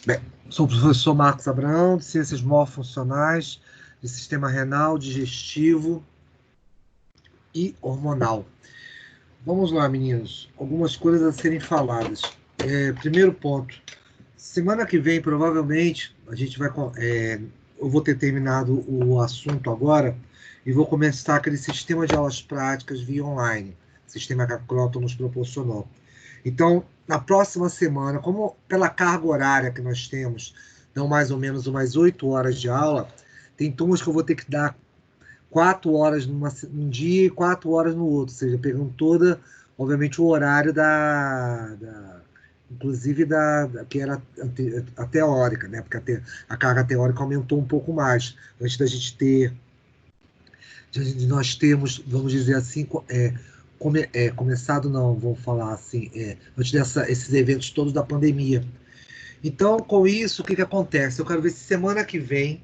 Bem, sou o professor Marcos Abraão, de Ciências Morfuncionais, de Sistema Renal, Digestivo e Hormonal. Vamos lá, meninos. Algumas coisas a serem faladas. Primeiro ponto. Semana que vem, provavelmente, a gente vai... eu vou ter terminado o assunto agora e vou começar aquele sistema de aulas práticas via online. Sistema que a Croton nos proporcionou. Então, na próxima semana, como pela carga horária que nós temos, dão mais ou menos umas 8 horas de aula, tem turmas que eu vou ter que dar 4 horas num dia e 4 horas no outro, ou seja, pegando toda, obviamente, o horário inclusive que era a teórica, né? Porque a carga teórica aumentou um pouco mais. Antes da gente ter, nós temos, vamos dizer assim, começado não, vamos falar assim, antes esses eventos todos da pandemia. Então, com isso, o que acontece? Eu quero ver se semana que vem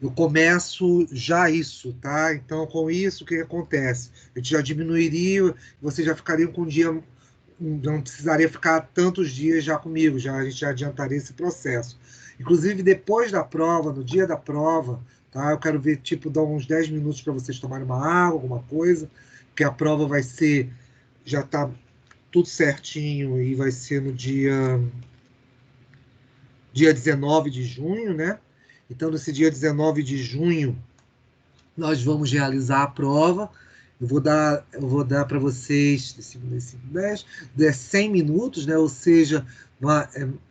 eu começo já isso, tá? Então, com isso, o que acontece? A gente já diminuiria, vocês já ficariam com um dia, não precisaria ficar tantos dias já comigo, a gente já adiantaria esse processo. Inclusive, depois da prova, no dia da prova, tá? Eu quero ver, tipo, dar uns 10 minutos para vocês tomarem uma água, alguma coisa, porque a prova vai ser, já tá tudo certinho e vai ser no dia 19 de junho, né? Então, nesse dia 19 de junho, nós vamos realizar a prova. Eu vou dar para vocês 100 minutos, né? Ou seja,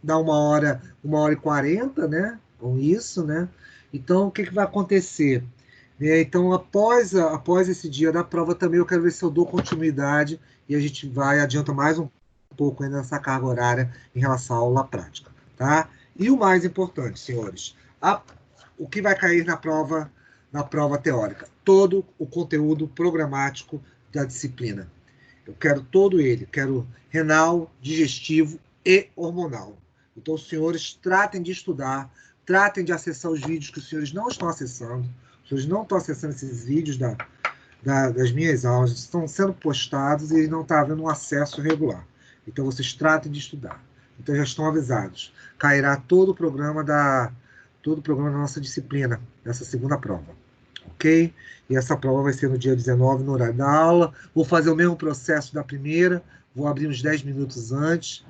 dá 1h40, né? Com isso, né? Então, o que vai acontecer? Então, após esse dia da prova, também eu quero ver se eu dou continuidade e a gente adianta mais um pouco ainda nessa carga horária em relação à aula prática, tá? E o mais importante, senhores, o que vai cair na prova teórica? Todo o conteúdo programático da disciplina. Eu quero todo ele, quero renal, digestivo e hormonal. Então, os senhores tratem de estudar, tratem de acessar os vídeos que os senhores não estão acessando. Os senhores não estão acessando esses vídeos das minhas aulas, estão sendo postados e não está havendo um acesso regular. Então, vocês tratem de estudar. Então, já estão avisados. Cairá todo o programa da nossa disciplina, nessa segunda prova. Ok? E essa prova vai ser no dia 19, no horário da aula. Vou fazer o mesmo processo da primeira, vou abrir uns 10 minutos antes.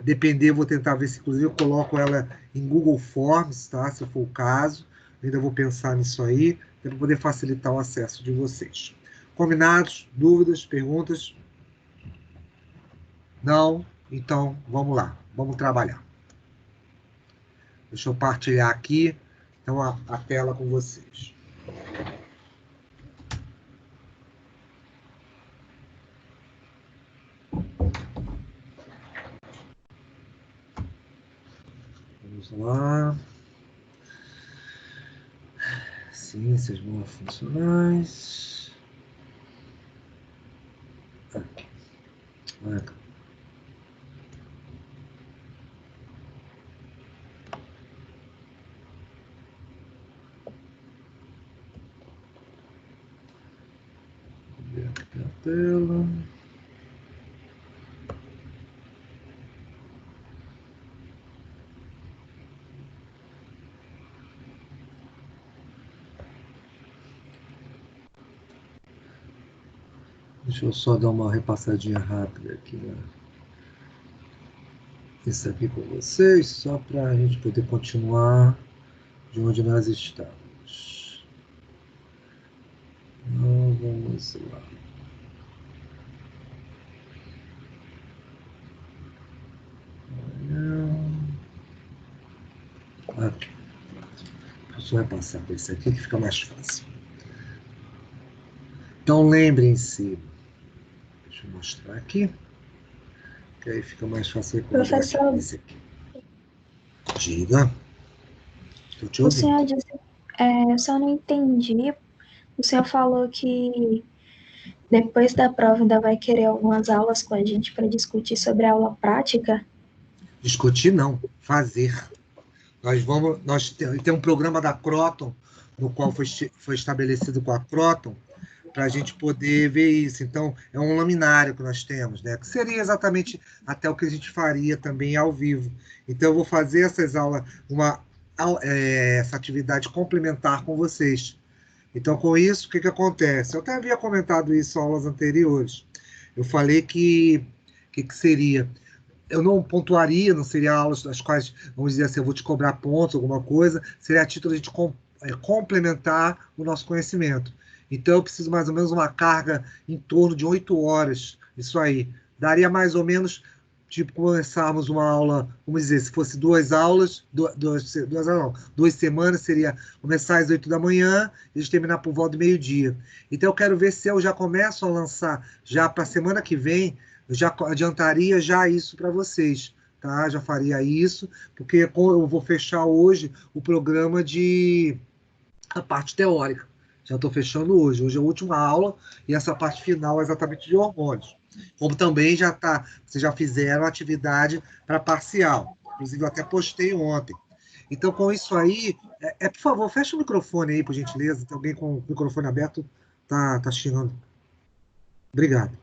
Depender, vou tentar ver se, inclusive, eu coloco ela em Google Forms, tá? Se for o caso. Ainda vou pensar nisso aí, para poder facilitar o acesso de vocês. Combinados? Dúvidas? Perguntas? Não? Então, vamos lá. Vamos trabalhar. Deixa eu partilhar aqui, então, a tela com vocês. Vamos lá. Ciências morfuncionais. Aqui. Aqui a tela. Deixa eu só dar uma repassadinha rápida aqui, né? Isso aqui com vocês, só para a gente poder continuar de onde nós estamos. Então, vamos lá. Aqui. Deixa eu repassar para esse aqui que fica mais fácil. Então, lembrem-se. Deixa eu mostrar aqui. Que aí fica mais fácil. Professor, esse aqui. Diga. Estou te o ouvindo. senhor disse, eu só não entendi. O senhor falou que depois da prova ainda vai querer algumas aulas com a gente para discutir sobre a aula prática? Discutir não, fazer. Nós tem um programa da Croton no qual foi estabelecido com a Croton, para a gente poder ver isso. Então, é um laminário que nós temos, né? Que seria exatamente até o que a gente faria também ao vivo. Então, eu vou fazer essas aulas, essa atividade complementar com vocês. Então, com isso, o que acontece? Eu até havia comentado isso em aulas anteriores. Eu falei que seria. Eu não pontuaria, não seria aulas das quais, vamos dizer assim, eu vou te cobrar pontos, alguma coisa, seria a título de complementar o nosso conhecimento. Então, eu preciso mais ou menos uma carga em torno de 8 horas, isso aí. Daria mais ou menos, tipo, começarmos uma aula, vamos dizer, se fosse 2 aulas, 2 semanas, seria começar às 8 da manhã e terminar por volta do meio-dia. Então, eu quero ver se eu já começo a lançar, já para a semana que vem, eu já adiantaria já isso para vocês, tá? Já faria isso, porque eu vou fechar hoje o programa de a parte teórica. Já estou fechando hoje. Hoje é a última aula e essa parte final é exatamente de hormônios. Como também vocês já fizeram atividade para parcial. Inclusive, eu até postei ontem. Então, com isso aí, por favor, fecha o microfone aí, por gentileza. Tem alguém com o microfone aberto? Tá xingando. Obrigado.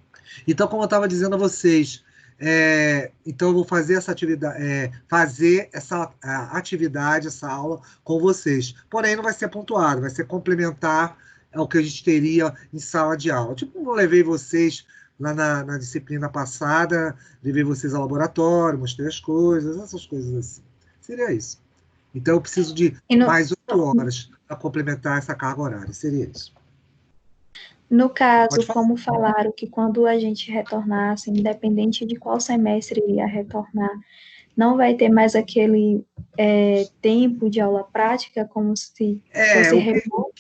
Então, como eu estava dizendo a vocês, então eu vou fazer essa atividade, atividade, essa aula com vocês. Porém, não vai ser pontuado, vai ser complementar ao que a gente teria em sala de aula. Tipo, eu levei vocês lá na disciplina passada, levei vocês ao laboratório, mostrei as coisas, essas coisas assim. Seria isso. Então, eu preciso de mais 8 horas para complementar essa carga horária. Seria isso. No caso, como falaram que quando a gente retornasse, independente de qual semestre ia retornar, não vai ter mais aquele tempo de aula prática, como se fosse remoto?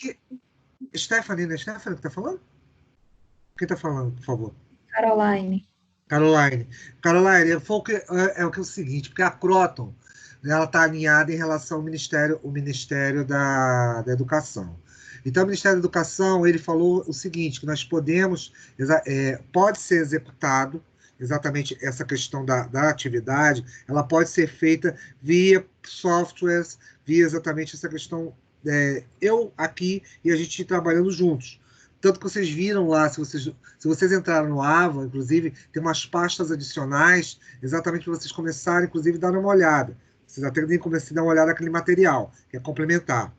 Stephanie, né? Stephanie que está falando? Quem está falando, por favor? Caroline. Caroline, é o seguinte, porque a Croton, ela está alinhada em relação ao Ministério da Educação. Então, o Ministério da Educação, ele falou o seguinte, que nós pode ser executado, exatamente essa questão da atividade, ela pode ser feita via softwares, via exatamente essa questão, eu aqui e a gente trabalhando juntos. Tanto que vocês viram lá, se vocês entraram no AVA, inclusive, tem umas pastas adicionais, exatamente para vocês começarem, inclusive, a dar uma olhada. Vocês até têm que começar a dar uma olhada naquele material, que é complementar.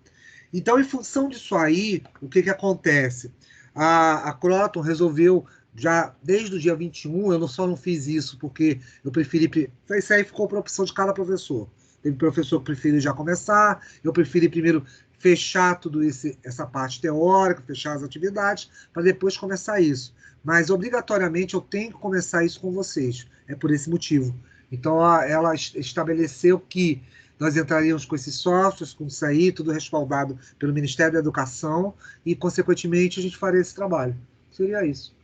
Então, em função disso aí, o que acontece? A Croton resolveu, já desde o dia 21, eu só não fiz isso porque eu preferi. Isso aí ficou para opção de cada professor. Teve professor que preferiu já começar, eu preferi primeiro fechar tudo essa parte teórica, fechar as atividades, para depois começar isso. Mas, obrigatoriamente, eu tenho que começar isso com vocês. É por esse motivo. Então, ela estabeleceu que nós entraríamos com esses softwares, com isso aí, tudo respaldado pelo Ministério da Educação, e, consequentemente, a gente faria esse trabalho. Seria isso.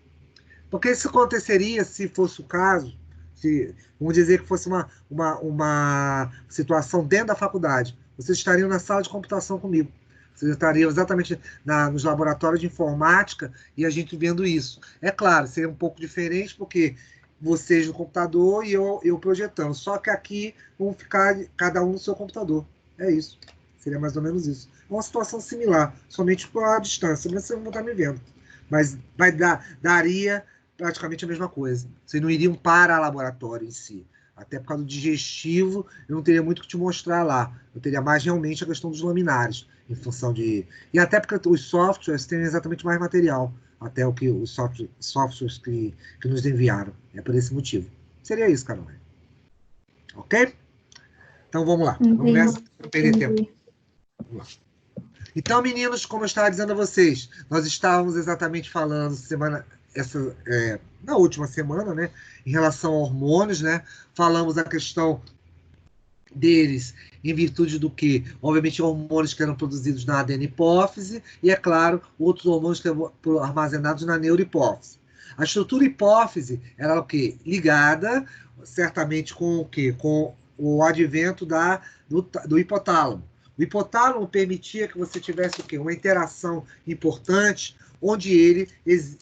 Porque isso aconteceria, se fosse o caso, vamos dizer que fosse uma situação dentro da faculdade. Vocês estariam na sala de computação comigo. Vocês estariam exatamente nos laboratórios de informática e a gente vendo isso. É claro, seria um pouco diferente, porque vocês no computador e eu projetando. Só que aqui vão ficar cada um no seu computador. É isso. Seria mais ou menos isso. É uma situação similar, somente com a distância, mas vocês não vão estar me vendo. Mas daria praticamente a mesma coisa. Vocês não iriam para laboratório em si. Até por causa do digestivo, eu não teria muito o que te mostrar lá. Eu teria mais realmente a questão dos laminares, em função de... E até porque os softwares têm exatamente mais material, até o que os softwares que nos enviaram. É por esse motivo. Seria isso, Caroline. Ok? Então, vamos lá. Vamos nessa, não perder tempo. Vamos lá. Então, meninos, como eu estava dizendo a vocês, nós estávamos exatamente falando na última semana, né, em relação a hormônios, né, falamos a questão deles em virtude do que, obviamente, hormônios que eram produzidos na adeno-hipófise e, é claro, outros hormônios que eram armazenados na neurohipófise. A estrutura hipófise era o quê? Ligada, certamente, com o quê? Com o advento do hipotálamo. O hipotálamo permitia que você tivesse o quê? Uma interação importante, onde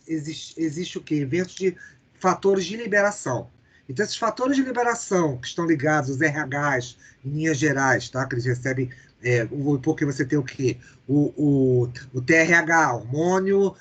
existe o quê? Eventos de fatores de liberação. Então, esses fatores de liberação que estão ligados aos RHs, em linhas gerais, tá? Que eles recebem porque você tem o quê? O TRH, hormônio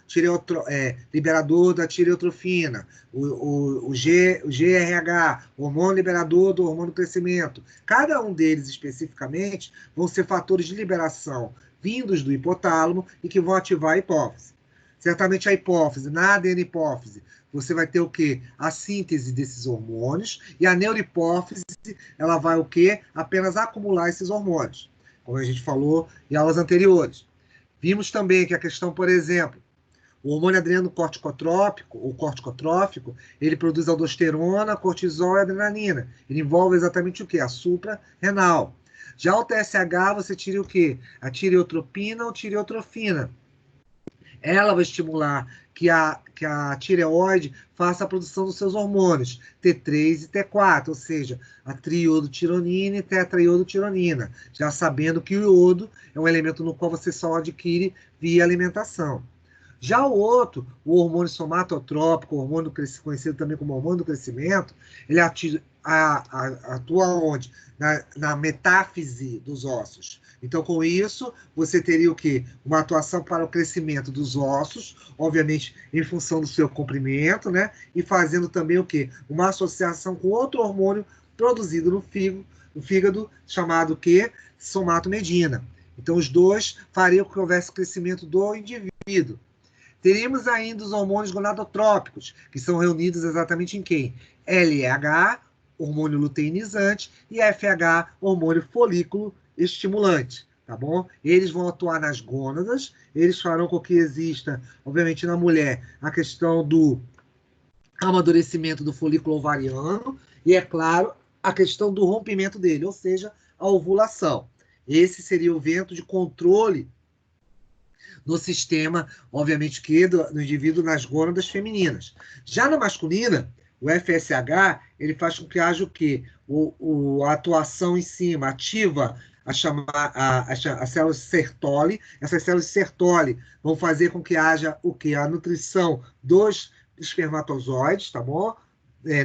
liberador da tireotrofina, o GRH, hormônio liberador do hormônio do crescimento. Cada um deles, especificamente, vão ser fatores de liberação vindos do hipotálamo e que vão ativar a hipófise. Certamente a hipófise, na adenohipófise, você vai ter o quê? A síntese desses hormônios, e a neurohipófise, ela vai o quê? Apenas acumular esses hormônios, como a gente falou em aulas anteriores. Vimos também que a questão, por exemplo, o hormônio adrenocorticotrópico, ou corticotrófico, ele produz aldosterona, cortisol e adrenalina. Ele envolve exatamente o quê? A suprarrenal. Já o TSH, você tira o quê? A tireotropina ou tireotrofina. Ela vai estimular que a tireoide faça a produção dos seus hormônios, T3 e T4, ou seja, a triodotironina e tetraiodotironina, já sabendo que o iodo é um elemento no qual você só adquire via alimentação. Já o outro, o hormônio somatotrópico, o hormônio conhecido também como hormônio do crescimento, ele atua onde? Na metáfise dos ossos. Então, com isso, você teria o quê? Uma atuação para o crescimento dos ossos, obviamente em função do seu comprimento, né? E fazendo também o quê? Uma associação com outro hormônio produzido no fígado chamado o quê? Somatomedina. Então, os dois fariam que houvesse crescimento do indivíduo. Teríamos ainda os hormônios gonadotrópicos, que são reunidos exatamente em quem? LH, hormônio luteinizante, e FH, hormônio folículo estimulante, tá bom? Eles vão atuar nas gônadas, eles farão com que exista, obviamente, na mulher, a questão do amadurecimento do folículo ovariano, e, é claro, a questão do rompimento dele, ou seja, a ovulação. Esse seria o evento de controle no sistema, obviamente, que do indivíduo nas gônadas femininas. Já na masculina, o FSH, ele faz com que haja o quê? A atuação em cima, ativa as células Sertoli. Essas células Sertoli vão fazer com que haja o quê? A nutrição dos espermatozoides, tá bom?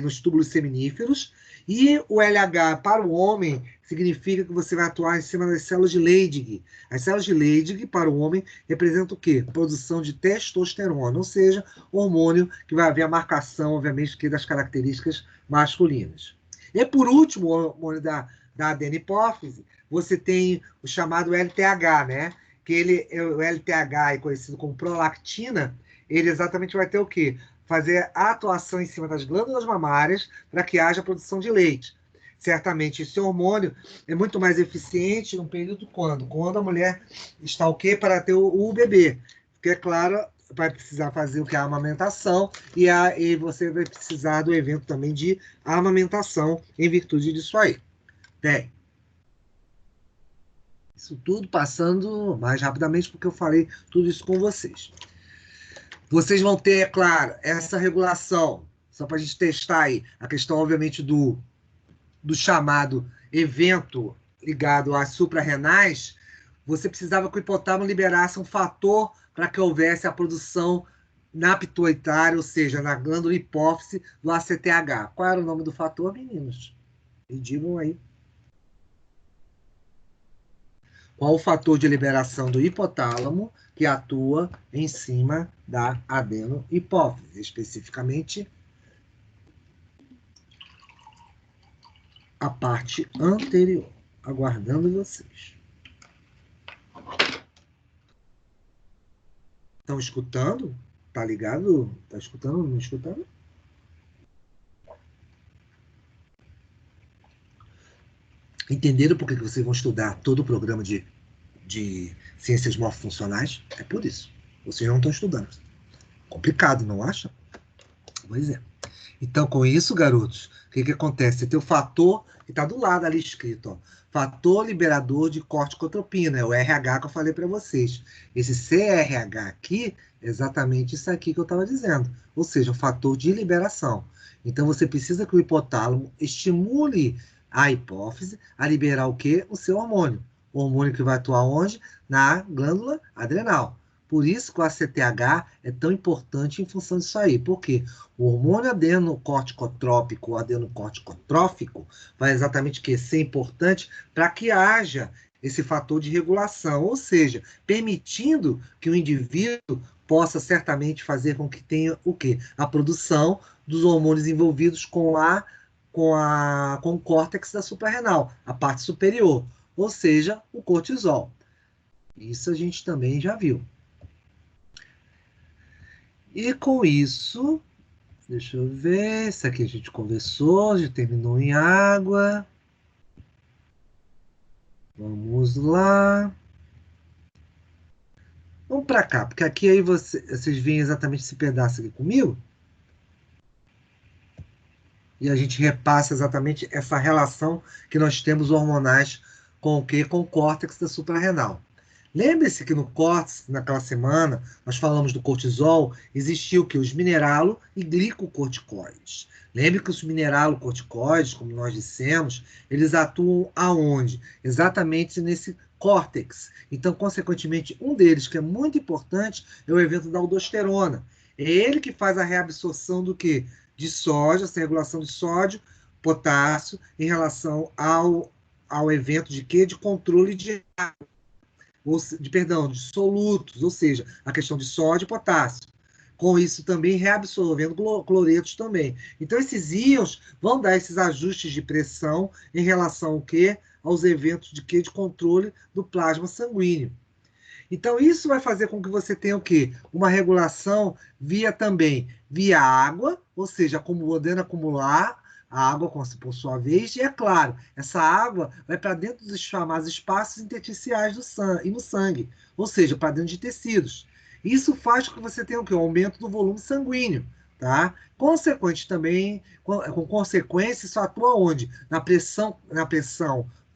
Nos túbulos seminíferos. E o LH para o homem significa que você vai atuar em cima das células de Leydig. As células de Leydig para o homem representam o quê? Produção de testosterona, ou seja, hormônio que vai haver a marcação, obviamente, que das características masculinas. E por último, o hormônio da adenopófise, você tem o chamado LTH, né? Que o LTH é conhecido como prolactina, ele exatamente vai ter o quê? Fazer a atuação em cima das glândulas mamárias para que haja produção de leite. Certamente, esse hormônio é muito mais eficiente no período quando? Quando a mulher está o quê? Para ter o bebê. Porque, é claro, vai precisar fazer o que? A amamentação, e você vai precisar do evento também de amamentação em virtude disso aí. Bem, isso tudo passando mais rapidamente, porque eu falei tudo isso com vocês. Vocês vão ter, é claro, essa regulação, só para a gente testar aí, a questão, obviamente, do chamado evento ligado às suprarrenais. Você precisava que o hipotálamo liberasse um fator para que houvesse a produção na pituitária, ou seja, na glândula hipófise do ACTH. Qual era o nome do fator, meninos? Me digam aí. Qual o fator de liberação do hipotálamo que atua em cima da adenohipófise, especificamente a parte anterior, aguardando vocês. Estão escutando? Tá ligado? Tá escutando? Não escutando? Entenderam por que vocês vão estudar todo o programa de ciências morfofuncionais? É por isso. Vocês não estão estudando. Complicado, não acha? Pois é. Então, com isso, garotos, o que acontece? Você tem o fator que está do lado ali escrito, ó, fator liberador de corticotropina, é o RH que eu falei para vocês. Esse CRH aqui é exatamente isso aqui que eu estava dizendo, ou seja, o fator de liberação. Então, você precisa que o hipotálamo estimule a hipófise a liberar o quê? O seu hormônio. O hormônio que vai atuar onde? Na glândula adrenal. Por isso que o ACTH é tão importante em função disso aí. Por quê? O hormônio adenocorticotrópico, ou adenocorticotrófico, vai exatamente ser importante para que haja esse fator de regulação, ou seja, permitindo que o indivíduo possa certamente fazer com que tenha o quê? A produção dos hormônios envolvidos com o córtex da suprarrenal, a parte superior, ou seja, o cortisol. Isso a gente também já viu. E com isso, deixa eu ver, isso aqui a gente conversou, já terminou em água. Vamos lá. Vamos para cá, porque aqui aí vocês veem exatamente esse pedaço aqui comigo. E a gente repassa exatamente essa relação que nós temos hormonais com o quê? Com o córtex da suprarrenal. Lembre-se que no córtex, naquela semana, nós falamos do cortisol, existiu que os mineralo e glicocorticoides. Lembre que os mineralocorticoides, como nós dissemos, eles atuam aonde? Exatamente nesse córtex. Então, consequentemente, um deles, que é muito importante, é o evento da aldosterona. É ele que faz a reabsorção do quê? De sódio, essa regulação de sódio, potássio, em relação ao evento de quê? De controle de de solutos, ou seja, a questão de sódio e potássio. Com isso também reabsorvendo cloretos também. Então, esses íons vão dar esses ajustes de pressão em relação ao quê? Aos eventos de quê? De controle do plasma sanguíneo. Então, isso vai fazer com que você tenha o quê? Uma regulação via água, ou seja, podendo acumular a água por sua vez, e é claro, essa água vai para dentro dos chamados espaços intersticiais do sangue, e no sangue, ou seja, para dentro de tecidos. Isso faz com que você tenha o quê? O aumento do volume sanguíneo, tá? Consequente também, com consequência, isso atua onde? Na pressão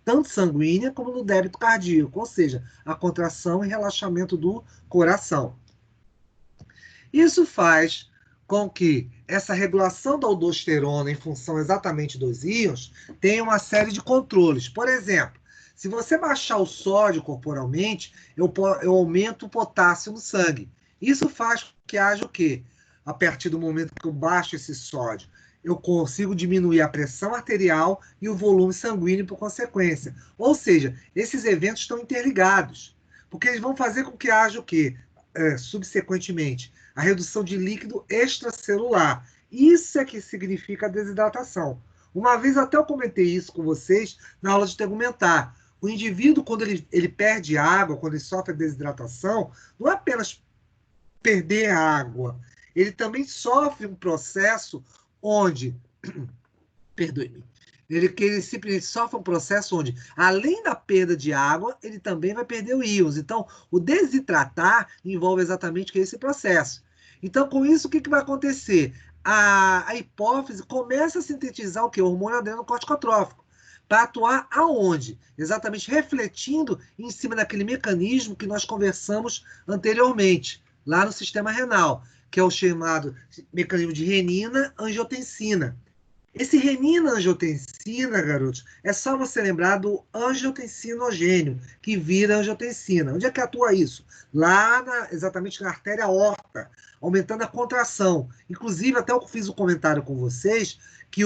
tanto sanguínea como no débito cardíaco, ou seja, a contração e relaxamento do coração. Isso faz com que essa regulação da aldosterona em função exatamente dos íons tenha uma série de controles. Por exemplo, se você baixar o sódio corporalmente, eu aumento o potássio no sangue. Isso faz com que haja o quê? A partir do momento que eu baixo esse sódio, eu consigo diminuir a pressão arterial e o volume sanguíneo por consequência. Ou seja, esses eventos estão interligados, porque eles vão fazer com que haja o quê? Subsequentemente, a redução de líquido extracelular. Isso é que significa a desidratação. Uma vez até eu comentei isso com vocês na aula de tegumentar. O indivíduo, quando ele perde água, quando ele sofre a desidratação, não é apenas perder a água, ele também sofre um processo onde, perdoe-me, ele simplesmente sofre um processo onde, além da perda de água, ele também vai perder o íons. Então, o desidratar envolve exatamente esse processo. Então, com isso, o que vai acontecer? A hipófise começa a sintetizar o quê? O hormônio adrenocorticotrófico. Para atuar aonde? Exatamente refletindo em cima daquele mecanismo que nós conversamos anteriormente, lá no sistema renal, que é o chamado mecanismo de renina-angiotensina. Esse renina-angiotensina, garotos, é só você lembrar do angiotensinogênio, que vira angiotensina. Onde é que atua isso? Exatamente na artéria aorta, aumentando a contração. Inclusive, até eu fiz um comentário com vocês que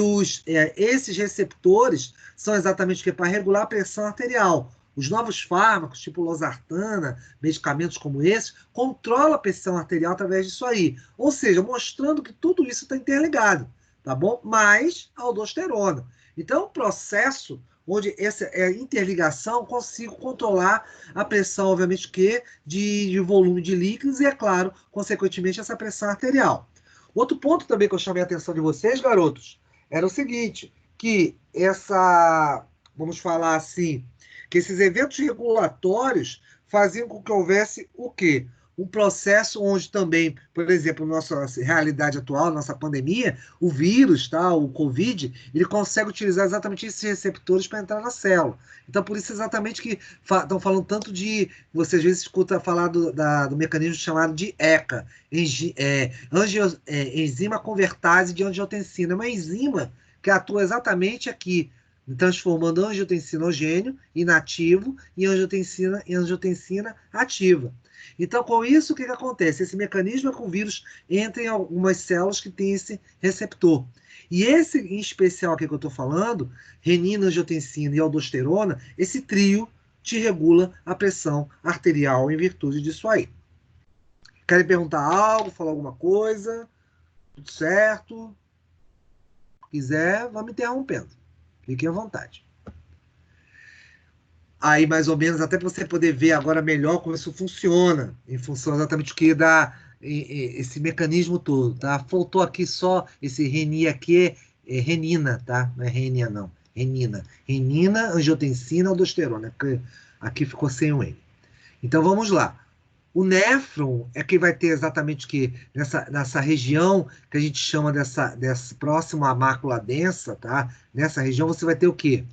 esses receptores são exatamente para regular a pressão arterial. Os novos fármacos, tipo losartana, medicamentos como esse, controlam a pressão arterial através disso aí. Ou seja, mostrando que tudo isso está interligado, tá bom? Mais a aldosterona. Então, é um processo onde essa interligação consigo controlar a pressão, obviamente, de volume de líquidos e, é claro, consequentemente, essa pressão arterial. Outro ponto também que eu chamei a atenção de vocês, garotos, era o seguinte, que vamos falar assim, que esses eventos regulatórios faziam com que houvesse o quê? Um processo onde também, por exemplo, nossa realidade atual, nossa pandemia, o vírus, tá, o Covid, ele consegue utilizar exatamente esses receptores para entrar na célula. Então, por isso exatamente que estão falando tanto de... Você às vezes escuta falar do mecanismo chamado de ECA, enzima convertase de angiotensina. É uma enzima que atua exatamente aqui, transformando angiotensinogênio inativo em angiotensina ativa. Então, com isso, o que acontece? Esse mecanismo é que o vírus entra em algumas células que têm esse receptor. E esse, em especial aqui que eu estou falando, renina, angiotensina e aldosterona, esse trio te regula a pressão arterial em virtude disso aí. Querem perguntar algo, falar alguma coisa? Tudo certo? Se quiser, vamos interrompendo. Fiquem à vontade. Aí, mais ou menos, até para você poder ver agora melhor como isso funciona, em função exatamente do que dá esse mecanismo todo, tá? Faltou aqui só esse reni aqui, é renina, tá? Não é renia, não. Renina. Renina, angiotensina, aldosterona. Aqui ficou sem o N. Então, vamos lá. O néfron é que vai ter exatamente o que? Nessa região que a gente chama dessa próximo à mácula densa, tá? Nessa região você vai ter o quê?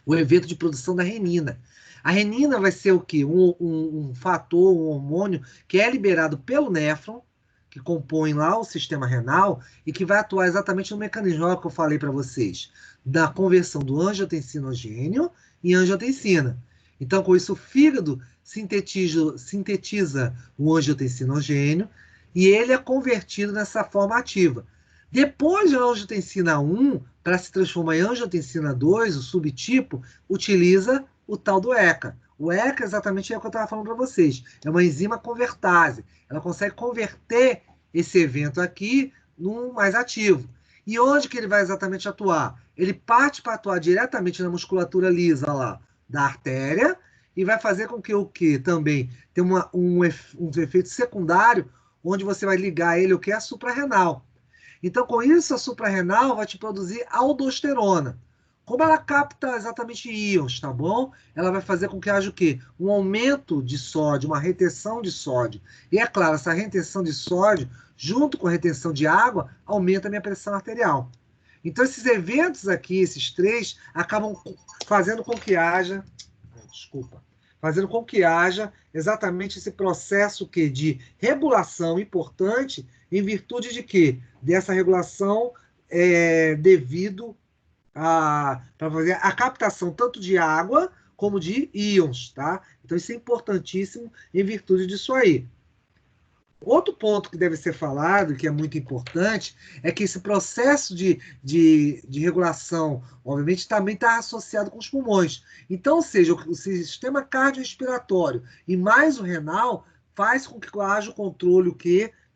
O evento de produção da renina. A renina vai ser o quê? Um fator, um hormônio que é liberado pelo néfron, que compõe lá o sistema renal e que vai atuar exatamente no mecanismo que eu falei para vocês, da conversão do angiotensinogênio em angiotensina. Então, com isso, o fígado sintetiza o angiotensinogênio e ele é convertido nessa forma ativa. Depois da angiotensina 1, para se transformar em angiotensina 2, o subtipo, utiliza o tal do ECA. O ECA exatamente é o que eu estava falando para vocês. É uma enzima convertase. Ela consegue converter esse evento aqui num mais ativo. E onde que ele vai exatamente atuar? Ele parte para atuar diretamente na musculatura lisa lá da artéria e vai fazer com que o que também tem um efeito secundário, onde você vai ligar ele o que é a suprarrenal. Então, com isso, a suprarrenal vai te produzir aldosterona. Como ela capta exatamente íons, tá bom? Ela vai fazer com que haja o quê? Um aumento de sódio, uma retenção de sódio. E é claro, essa retenção de sódio, junto com a retenção de água, aumenta a minha pressão arterial. Então, esses eventos aqui, esses três, acabam fazendo com que haja... Desculpa. Fazendo com que haja exatamente esse processo que, de regulação importante, em virtude de quê? Dessa regulação devido para fazer a captação tanto de água como de íons, tá? Então isso é importantíssimo em virtude disso aí. Outro ponto que deve ser falado, que é muito importante, é que esse processo de regulação, obviamente, também está associado com os pulmões. Então, ou seja, o sistema cardiorrespiratório e mais o renal faz com que haja o controle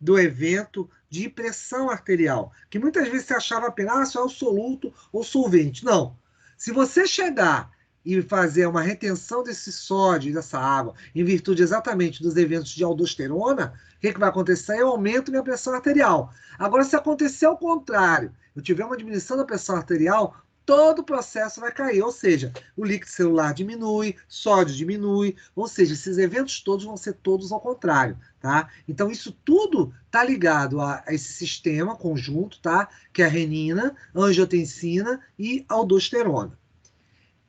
do evento de pressão arterial, que muitas vezes se achava apenas só o soluto ou solvente. Não. Se você chegar e fazer uma retenção desse sódio, dessa água, em virtude exatamente dos eventos de aldosterona, o que vai acontecer? Eu aumento minha pressão arterial. Agora, se acontecer ao contrário, eu tiver uma diminuição da pressão arterial, todo o processo vai cair, ou seja, o líquido celular diminui, sódio diminui, ou seja, esses eventos todos vão ser todos ao contrário, tá? Então, isso tudo está ligado a esse sistema conjunto, tá? Que é a renina, angiotensina e aldosterona.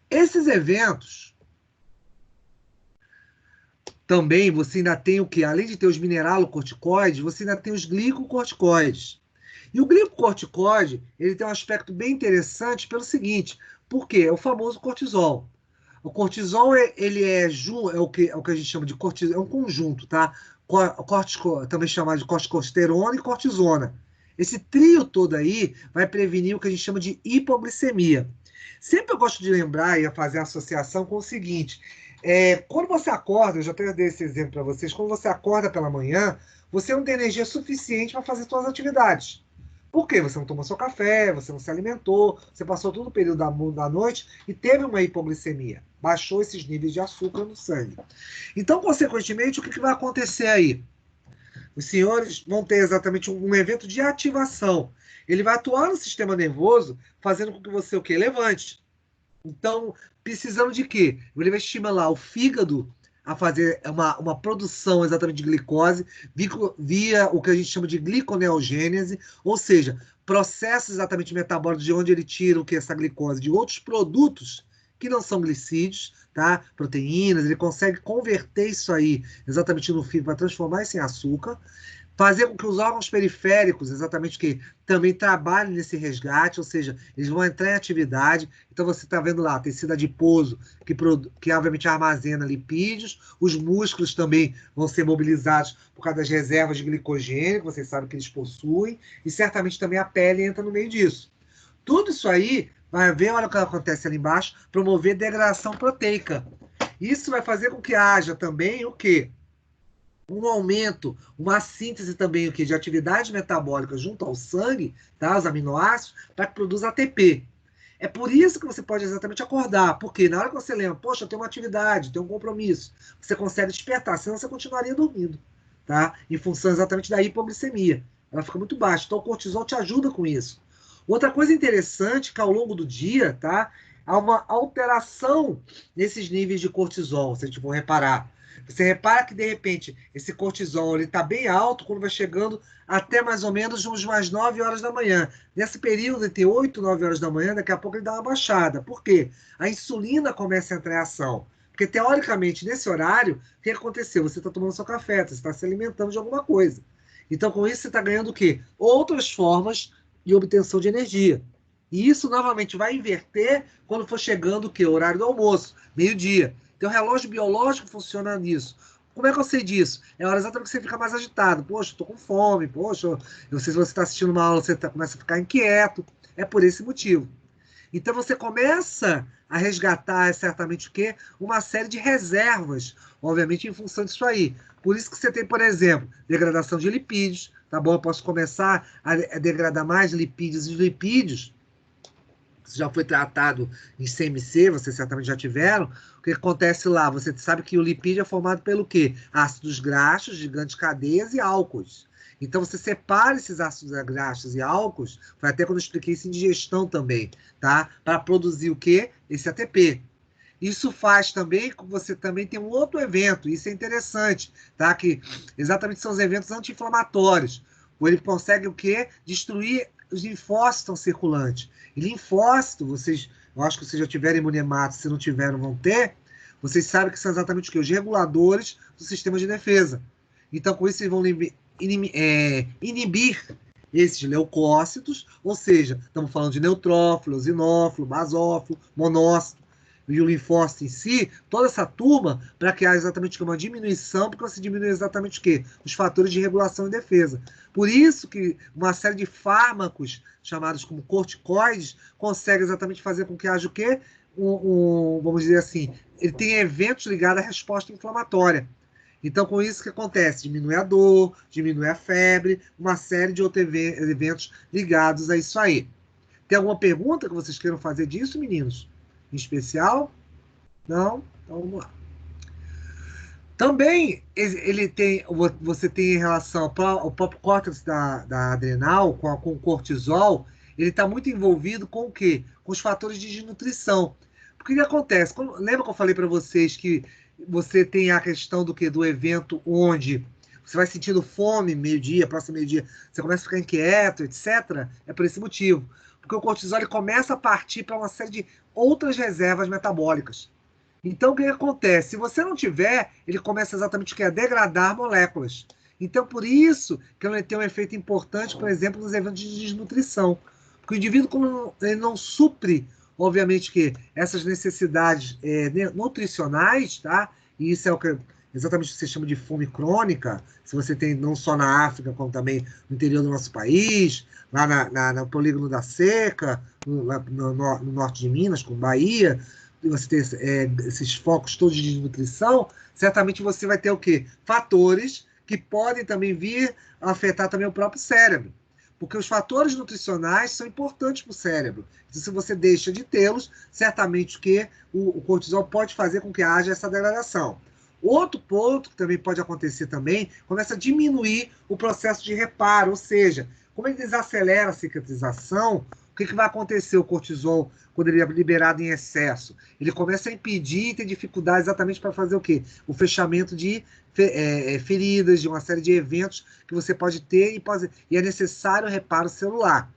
Esses eventos, também você ainda tem o que? Além de ter os mineralocorticoides, você ainda tem os glicocorticoides. E o glicocorticoide, ele tem um aspecto bem interessante pelo seguinte, porque é o famoso cortisol. O cortisol, ele é o que a gente chama de cortisol, é um conjunto, tá? Também chamado de corticosterona e cortisona. Esse trio todo aí vai prevenir o que a gente chama de hipoglicemia. Sempre eu gosto de lembrar e fazer a associação com o seguinte, quando você acorda, eu já até dei esse exemplo para vocês, quando você acorda pela manhã, você não tem energia suficiente para fazer suas atividades. Por quê? Você não tomou seu café, você não se alimentou, você passou todo o período da noite e teve uma hipoglicemia. Baixou esses níveis de açúcar no sangue. Então, consequentemente, o que vai acontecer aí? Os senhores vão ter exatamente um evento de ativação. Ele vai atuar no sistema nervoso, fazendo com que você o quê? Levante. Então, precisando de quê? Ele vai estimular o fígado a fazer uma produção exatamente de glicose via o que a gente chama de gliconeogênese, ou seja, processos exatamente metabólicos de onde ele tira o que é essa glicose de outros produtos que não são glicídios, tá? Proteínas, ele consegue converter isso aí exatamente no fígado para transformar isso em açúcar, fazer com que os órgãos periféricos, exatamente que também trabalhem nesse resgate, ou seja, eles vão entrar em atividade. Então você está vendo lá, tecido adiposo, que obviamente armazena lipídios, os músculos também vão ser mobilizados por causa das reservas de glicogênio, que vocês sabem que eles possuem, e certamente também a pele entra no meio disso. Tudo isso aí vai ver, olha o que acontece ali embaixo, promover degradação proteica. Isso vai fazer com que haja também o quê? Um aumento, uma síntese também o quê? De atividade metabólica junto ao sangue, tá? Os aminoácidos, para que produza ATP. É por isso que você pode exatamente acordar, porque na hora que você lembra, poxa, eu tenho uma atividade, tenho um compromisso, você consegue despertar, senão você continuaria dormindo, tá? Em função exatamente da hipoglicemia. Ela fica muito baixa, então o cortisol te ajuda com isso. Outra coisa interessante é que ao longo do dia, tá? Há uma alteração nesses níveis de cortisol, se a gente for reparar. Você repara que, de repente, esse cortisol está bem alto quando vai chegando até mais ou menos umas 9 horas da manhã. Nesse período entre 8 e 9 horas da manhã, daqui a pouco ele dá uma baixada. Por quê? A insulina começa a entrar em ação. Porque, teoricamente, nesse horário, o que aconteceu? Você está tomando seu café, você está se alimentando de alguma coisa. Então, com isso, você está ganhando o quê? Outras formas de obtenção de energia. E isso, novamente, vai inverter quando for chegando o quê? O horário do almoço, meio-dia. Então, o relógio biológico funciona nisso. Como é que eu sei disso? É a hora exatamente que você fica mais agitado. Poxa, estou com fome. Poxa, eu não sei se você está assistindo uma aula, você começa a ficar inquieto. É por esse motivo. Então, você começa a resgatar, certamente, o quê? Uma série de reservas, obviamente, em função disso aí. Por isso que você tem, por exemplo, degradação de lipídios, tá bom? Eu posso começar a degradar mais lipídios e lipídios. Isso já foi tratado em CMC, vocês certamente já tiveram. O que acontece lá? Você sabe que o lipídio é formado pelo quê? Ácidos graxos de grandes cadeias e álcools. Então, você separa esses ácidos graxos e álcools, foi até quando eu expliquei isso em digestão também, tá? Para produzir o quê? Esse ATP. Isso faz também que você também tem um outro evento, isso é interessante, tá? Que exatamente são os eventos anti-inflamatórios. Ou ele consegue o quê? Destruir os linfócitos que estão circulantes. E linfócito, vocês, eu acho que vocês já tiveram imunemato, se não tiveram, vão ter. Vocês sabem que são exatamente o quê? Os reguladores do sistema de defesa. Então, com isso, eles vão inibir esses leucócitos, ou seja, estamos falando de neutrófilo, eosinófilo, basófilo, monócito, e o linfócito em si, toda essa turma, para que haja exatamente uma diminuição, porque você diminui exatamente o quê? Os fatores de regulação e defesa. Por isso que uma série de fármacos, chamados como corticoides, consegue exatamente fazer com que haja o quê? Vamos dizer assim, ele tem eventos ligados à resposta inflamatória. Então, com isso, o que acontece? Diminui a dor, diminui a febre, uma série de outros eventos ligados a isso aí. Tem alguma pergunta que vocês queiram fazer disso, meninos? Em especial? Não? Então, vamos lá. Também, você tem em relação ao próprio córtex da adrenal, com o cortisol, ele está muito envolvido com o quê? Com os fatores de desnutrição. Porque o que acontece? Lembra que eu falei para vocês que você tem a questão do quê? Do evento onde você vai sentindo fome meio-dia, próximo meio-dia, você começa a ficar inquieto, etc. É por esse motivo. Porque o cortisol ele começa a partir para uma série de outras reservas metabólicas. Então, o que acontece? Se você não tiver, ele começa exatamente a degradar moléculas. Então, por isso que ele tem um efeito importante, por exemplo, nos eventos de desnutrição. Porque o indivíduo, como ele não supre, obviamente, que essas necessidades nutricionais, tá? E isso é o que exatamente o que se chama de fome crônica, se você tem não só na África, como também no interior do nosso país, lá no polígono da Seca, no norte de Minas, com Bahia, e você ter esses focos todos de desnutrição, certamente você vai ter o quê? Fatores que podem também vir a afetar também o próprio cérebro. Porque os fatores nutricionais são importantes para o cérebro. Então, se você deixa de tê-los, certamente que o cortisol pode fazer com que haja essa degradação. Outro ponto que também pode acontecer também, começa a diminuir o processo de reparo, ou seja, como ele desacelera a cicatrização, o que vai acontecer o cortisol quando ele é liberado em excesso? Ele começa a impedir e ter dificuldade exatamente para fazer o quê? O fechamento de feridas, de uma série de eventos que você pode ter e é necessário reparo celular.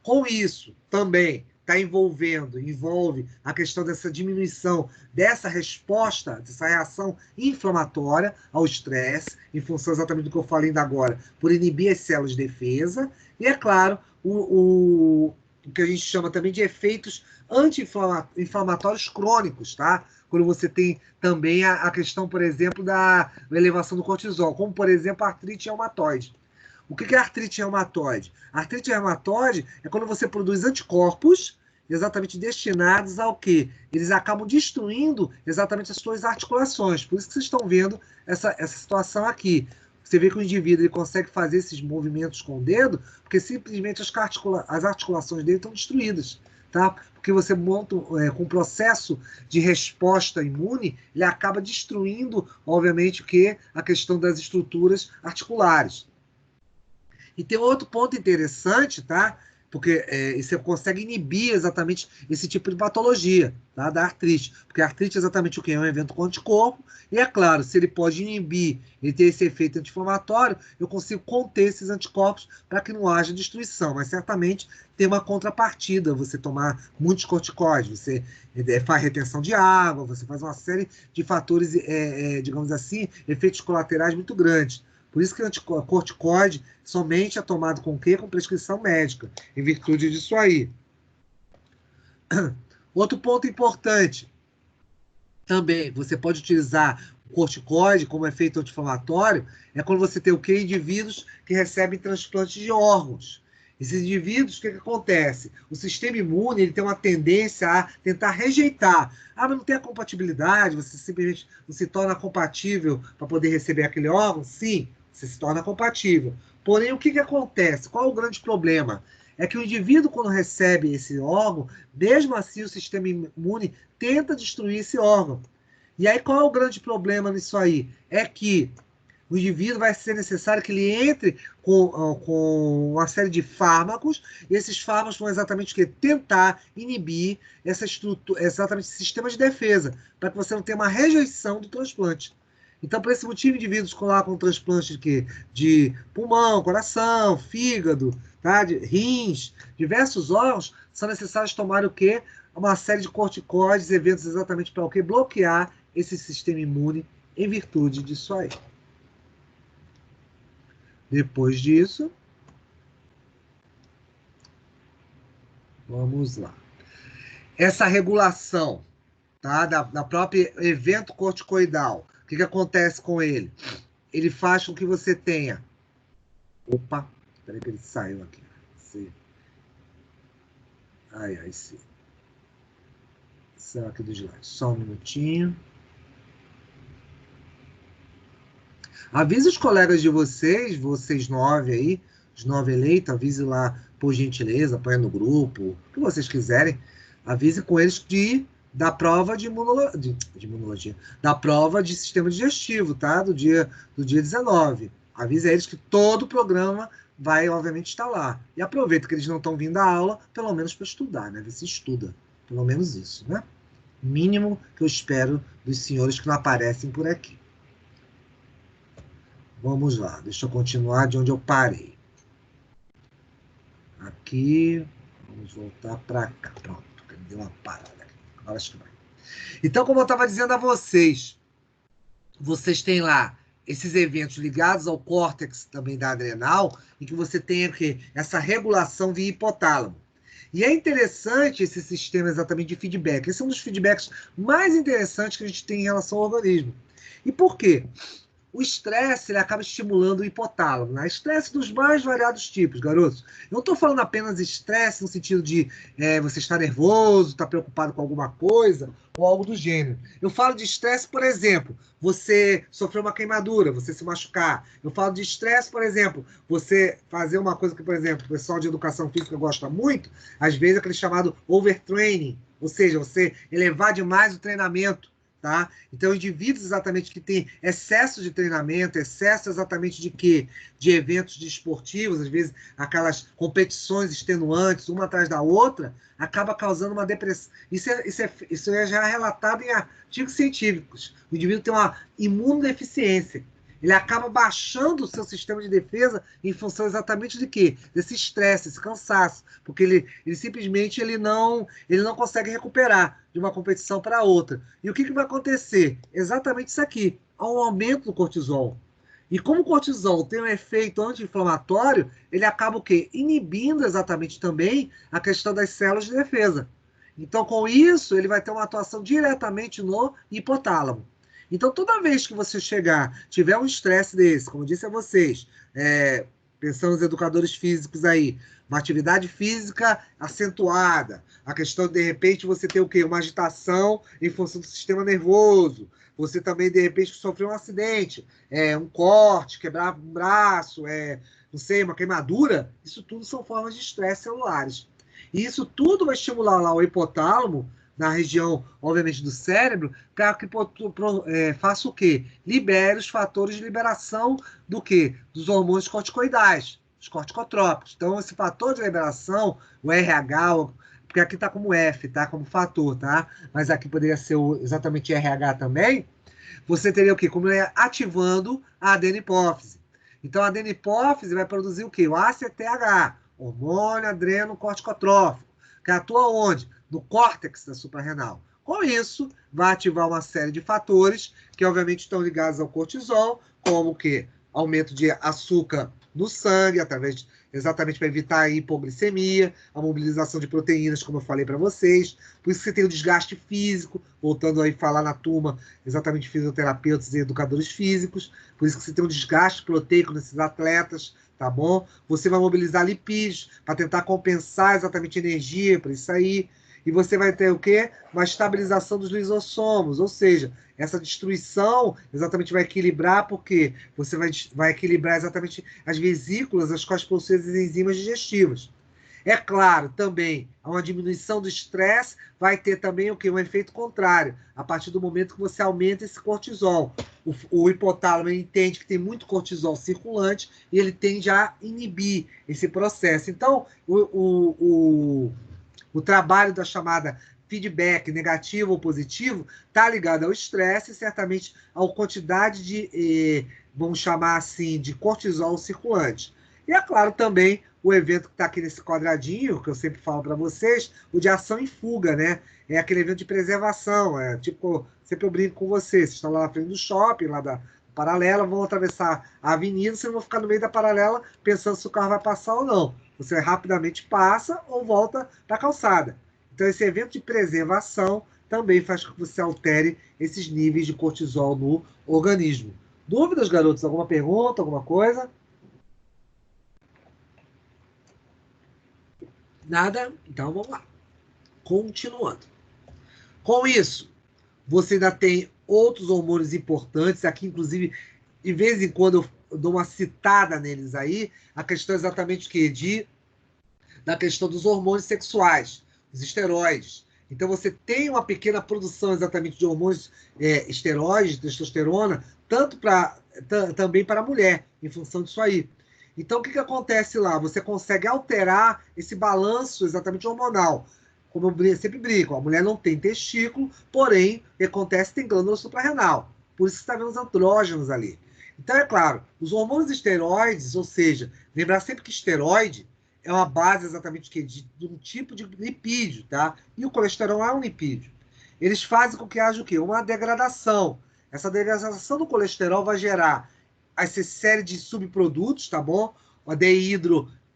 Com isso, também envolve a questão dessa diminuição, dessa resposta, dessa reação inflamatória ao estresse, em função exatamente do que eu falei ainda agora, por inibir as células de defesa, e é claro, o que a gente chama também de efeitos anti-inflamatórios crônicos, tá? Quando você tem também a questão, por exemplo, da elevação do cortisol, como, por exemplo, a artrite reumatoide. O que é artrite reumatoide? A artrite reumatoide é quando você produz anticorpos exatamente destinados ao quê? Eles acabam destruindo exatamente as suas articulações. Por isso que vocês estão vendo essa situação aqui. Você vê que o indivíduo ele consegue fazer esses movimentos com o dedo, porque simplesmente as articulações dele estão destruídas. Tá? Porque você monta com um processo de resposta imune, ele acaba destruindo, obviamente, a questão das estruturas articulares. E tem outro ponto interessante, tá? Porque você consegue inibir exatamente esse tipo de patologia, tá? Da artrite. Porque a artrite é exatamente o que? É um evento com anticorpo. E é claro, se ele pode inibir, ele ter esse efeito anti-inflamatório, eu consigo conter esses anticorpos para que não haja destruição. Mas certamente tem uma contrapartida, você tomar muitos corticóides, você faz retenção de água, você faz uma série de fatores, digamos assim, efeitos colaterais muito grandes. Por isso que o corticoide somente é tomado com o quê? Com prescrição médica, em virtude disso aí. Outro ponto importante, também, você pode utilizar o corticoide como efeito anti-inflamatório, é quando você tem o quê? Indivíduos que recebem transplantes de órgãos. Esses indivíduos, o que acontece? O sistema imune ele tem uma tendência a tentar rejeitar. Ah, mas não tem a compatibilidade, você simplesmente não se torna compatível para poder receber aquele órgão? Sim, você se torna compatível. Porém, o que acontece? Qual é o grande problema? É que o indivíduo, quando recebe esse órgão, mesmo assim o sistema imune tenta destruir esse órgão. E aí, qual é o grande problema nisso aí? É que o indivíduo vai ser necessário que ele entre com uma série de fármacos, e esses fármacos vão exatamente o quê? Tentar inibir essa estrutura, exatamente esse sistema de defesa, para que você não tenha uma rejeição do transplante. Então, por esse motivo, indivíduos colocam transplante de quê? De pulmão, coração, fígado, tá? De rins, diversos órgãos, são necessários tomar o quê? Uma série de corticoides, eventos exatamente para o quê? Bloquear esse sistema imune em virtude disso aí. Depois disso, vamos lá. Essa regulação, tá, da própria evento corticoidal, o que acontece com ele? Ele faz com que você tenha... Opa, espera que ele saiu aqui. Ai, sim. Saiu aqui do slide. Só um minutinho. Avise os colegas de vocês 9 aí, os 9 eleitos, avise lá, por gentileza, põe no grupo, o que vocês quiserem. Avise com eles da prova de imunologia, da prova de sistema digestivo, tá? Do dia 19. Avise a eles que todo o programa vai, obviamente, estar lá. E aproveita que eles não estão vindo à aula, pelo menos para estudar, né? Ver se estuda. Pelo menos isso, né? Mínimo que eu espero dos senhores que não aparecem por aqui. Vamos lá, deixa eu continuar de onde eu parei. Aqui, vamos voltar para cá. Pronto, deu uma parada aqui. Agora acho que vai. Então, como eu estava dizendo a vocês, vocês têm lá esses eventos ligados ao córtex também da adrenal, em que você tem aqui essa regulação via hipotálamo. E é interessante esse sistema exatamente de feedback. Esse é um dos feedbacks mais interessantes que a gente tem em relação ao organismo. E por quê? O estresse ele acaba estimulando o hipotálamo, né? Estresse dos mais variados tipos, garotos. Eu não estou falando apenas estresse no sentido de você estar nervoso, estar preocupado com alguma coisa ou algo do gênero. Eu falo de estresse, por exemplo, você sofrer uma queimadura, você se machucar. Eu falo de estresse, por exemplo, você fazer uma coisa que, por exemplo, o pessoal de educação física gosta muito, às vezes aquele chamado overtraining, ou seja, você elevar demais o treinamento. Tá? Então, indivíduos exatamente que têm excesso de treinamento, excesso exatamente de quê? De eventos desportivos, às vezes aquelas competições extenuantes, uma atrás da outra, acaba causando uma depressão. Isso é já relatado em artigos científicos. O indivíduo tem uma imunodeficiência. Ele acaba baixando o seu sistema de defesa em função exatamente de quê? Desse estresse, esse cansaço. Porque ele simplesmente ele não consegue recuperar de uma competição para outra. E o que vai acontecer? Exatamente isso aqui. Há um aumento do cortisol. E como o cortisol tem um efeito anti-inflamatório, ele acaba o quê? Inibindo exatamente também a questão das células de defesa. Então, com isso, ele vai ter uma atuação diretamente no hipotálamo. Então, toda vez que você tiver um estresse desse, como eu disse a vocês, Pensando nos educadores físicos aí, uma atividade física acentuada, a questão de repente, você ter o quê? Uma agitação em função do sistema nervoso, você também, de repente, sofreu um acidente, um corte, quebrar um braço, não sei, uma queimadura, isso tudo são formas de estresse celulares. E isso tudo vai estimular lá o hipotálamo, na região, obviamente, do cérebro, para que faça o quê? Libere os fatores de liberação do quê? Dos hormônios corticoidais, os corticotrópicos. Então, esse fator de liberação, o RH, porque aqui está como F, tá? Como fator, tá? Mas aqui poderia ser exatamente RH também. Você teria o quê? Como ativando a adenipófise. Então, a adenipófise vai produzir o quê? O ACTH, hormônio adrenocorticotrófico, que atua onde? No córtex da suprarrenal. Com isso, vai ativar uma série de fatores que, obviamente, estão ligados ao cortisol, como o quê? Aumento de açúcar no sangue, exatamente para evitar a hipoglicemia, a mobilização de proteínas, como eu falei para vocês. Por isso que você tem o desgaste físico, voltando aí a falar na turma, exatamente fisioterapeutas e educadores físicos. Por isso que você tem um desgaste proteico nesses atletas, tá bom? Você vai mobilizar lipídios para tentar compensar exatamente a energia para isso aí. E você vai ter o quê? Uma estabilização dos lisossomos, ou seja, essa destruição exatamente vai equilibrar, porque você vai equilibrar exatamente as vesículas, as quais possuem as enzimas digestivas. É claro, também, uma diminuição do estresse vai ter também o quê? Um efeito contrário, a partir do momento que você aumenta esse cortisol. O hipotálamo entende que tem muito cortisol circulante e ele tende a inibir esse processo. Então, o trabalho da chamada feedback negativo ou positivo está ligado ao estresse e certamente à quantidade de, vamos chamar assim, de cortisol circulante. E é claro também o evento que está aqui nesse quadradinho, que eu sempre falo para vocês, o de ação e fuga, né? É aquele evento de preservação, tipo, sempre eu brinco com vocês estão lá na frente do shopping, lá da paralela, vão atravessar a avenida, vocês não vão ficar no meio da paralela pensando se o carro vai passar ou não. Você rapidamente passa ou volta para a calçada. Então, esse evento de preservação também faz com que você altere esses níveis de cortisol no organismo. Dúvidas, garotos? Alguma pergunta, alguma coisa? Nada? Então, vamos lá. Continuando. Com isso, você ainda tem outros hormônios importantes. Aqui, inclusive, de vez em quando eu dou uma citada neles aí. A questão é exatamente o quê? Da questão dos hormônios sexuais, os esteroides. Então, você tem uma pequena produção exatamente de hormônios esteroides, testosterona, também para a mulher, em função disso aí. Então, o que acontece lá? Você consegue alterar esse balanço exatamente hormonal. Como eu sempre brinco, a mulher não tem testículo, porém, o que acontece tem glândula suprarrenal. Por isso que você está vendo os andrógenos ali. Então, é claro, os hormônios esteroides, ou seja, lembrar sempre que esteroide é uma base exatamente de um tipo de lipídio, tá? E o colesterol é um lipídio. Eles fazem com que haja o quê? Uma degradação. Essa degradação do colesterol vai gerar essa série de subprodutos, tá bom? A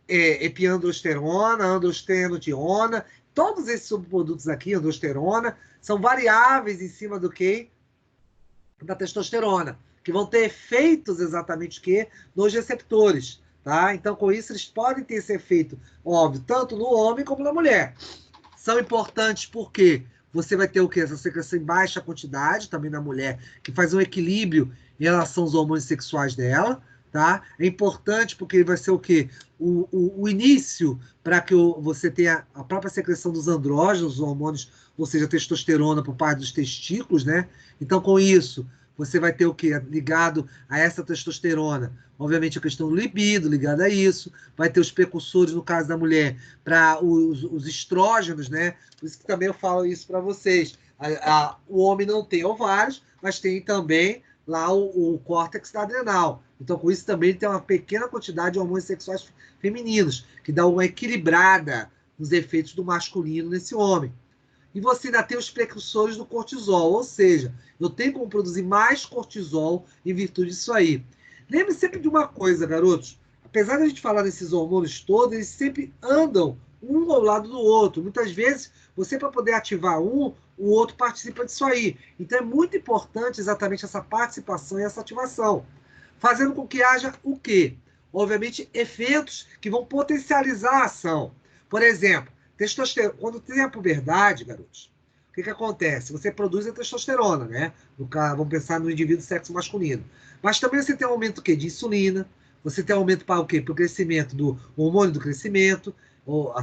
epiandrosterona, androstenediona, todos esses subprodutos aqui, androsterona, são variáveis em cima do que? Da testosterona, que vão ter efeitos exatamente que nos receptores. Tá? Então, com isso, eles podem ter esse efeito, óbvio, tanto no homem como na mulher. São importantes porque você vai ter o quê? Essa secreção em baixa quantidade, também na mulher, que faz um equilíbrio em relação aos hormônios sexuais dela. Tá? É importante porque vai ser o quê? O início para que você tenha a própria secreção dos andrógenos, os hormônios, ou seja, a testosterona por parte dos testículos, né? Então, com isso, você vai ter o quê? Ligado a essa testosterona. Obviamente, a questão do libido ligada a isso. Vai ter os precursores, no caso da mulher, para os estrógenos, né? Por isso que também eu falo isso para vocês. O homem não tem ovários, mas tem também lá o córtex da adrenal. Então, com isso também tem uma pequena quantidade de hormônios sexuais femininos, que dá uma equilibrada nos efeitos do masculino nesse homem. E você ainda tem os precursores do cortisol, ou seja, eu tenho como produzir mais cortisol em virtude disso aí. Lembre sempre de uma coisa, garotos. Apesar de a gente falar desses hormônios todos, eles sempre andam um ao lado do outro. Muitas vezes, você para poder ativar um, o outro participa disso aí. Então é muito importante exatamente essa participação e essa ativação. Fazendo com que haja o quê? obviamente, eventos que vão potencializar a ação. Por exemplo, testosterona. Quando tem a puberdade, garotos, o que acontece? Você produz a testosterona, né? Vamos pensar no indivíduo sexo masculino. Mas também você tem um aumento de insulina, você tem um aumento para o quê? Para o crescimento do hormônio do crescimento, ou a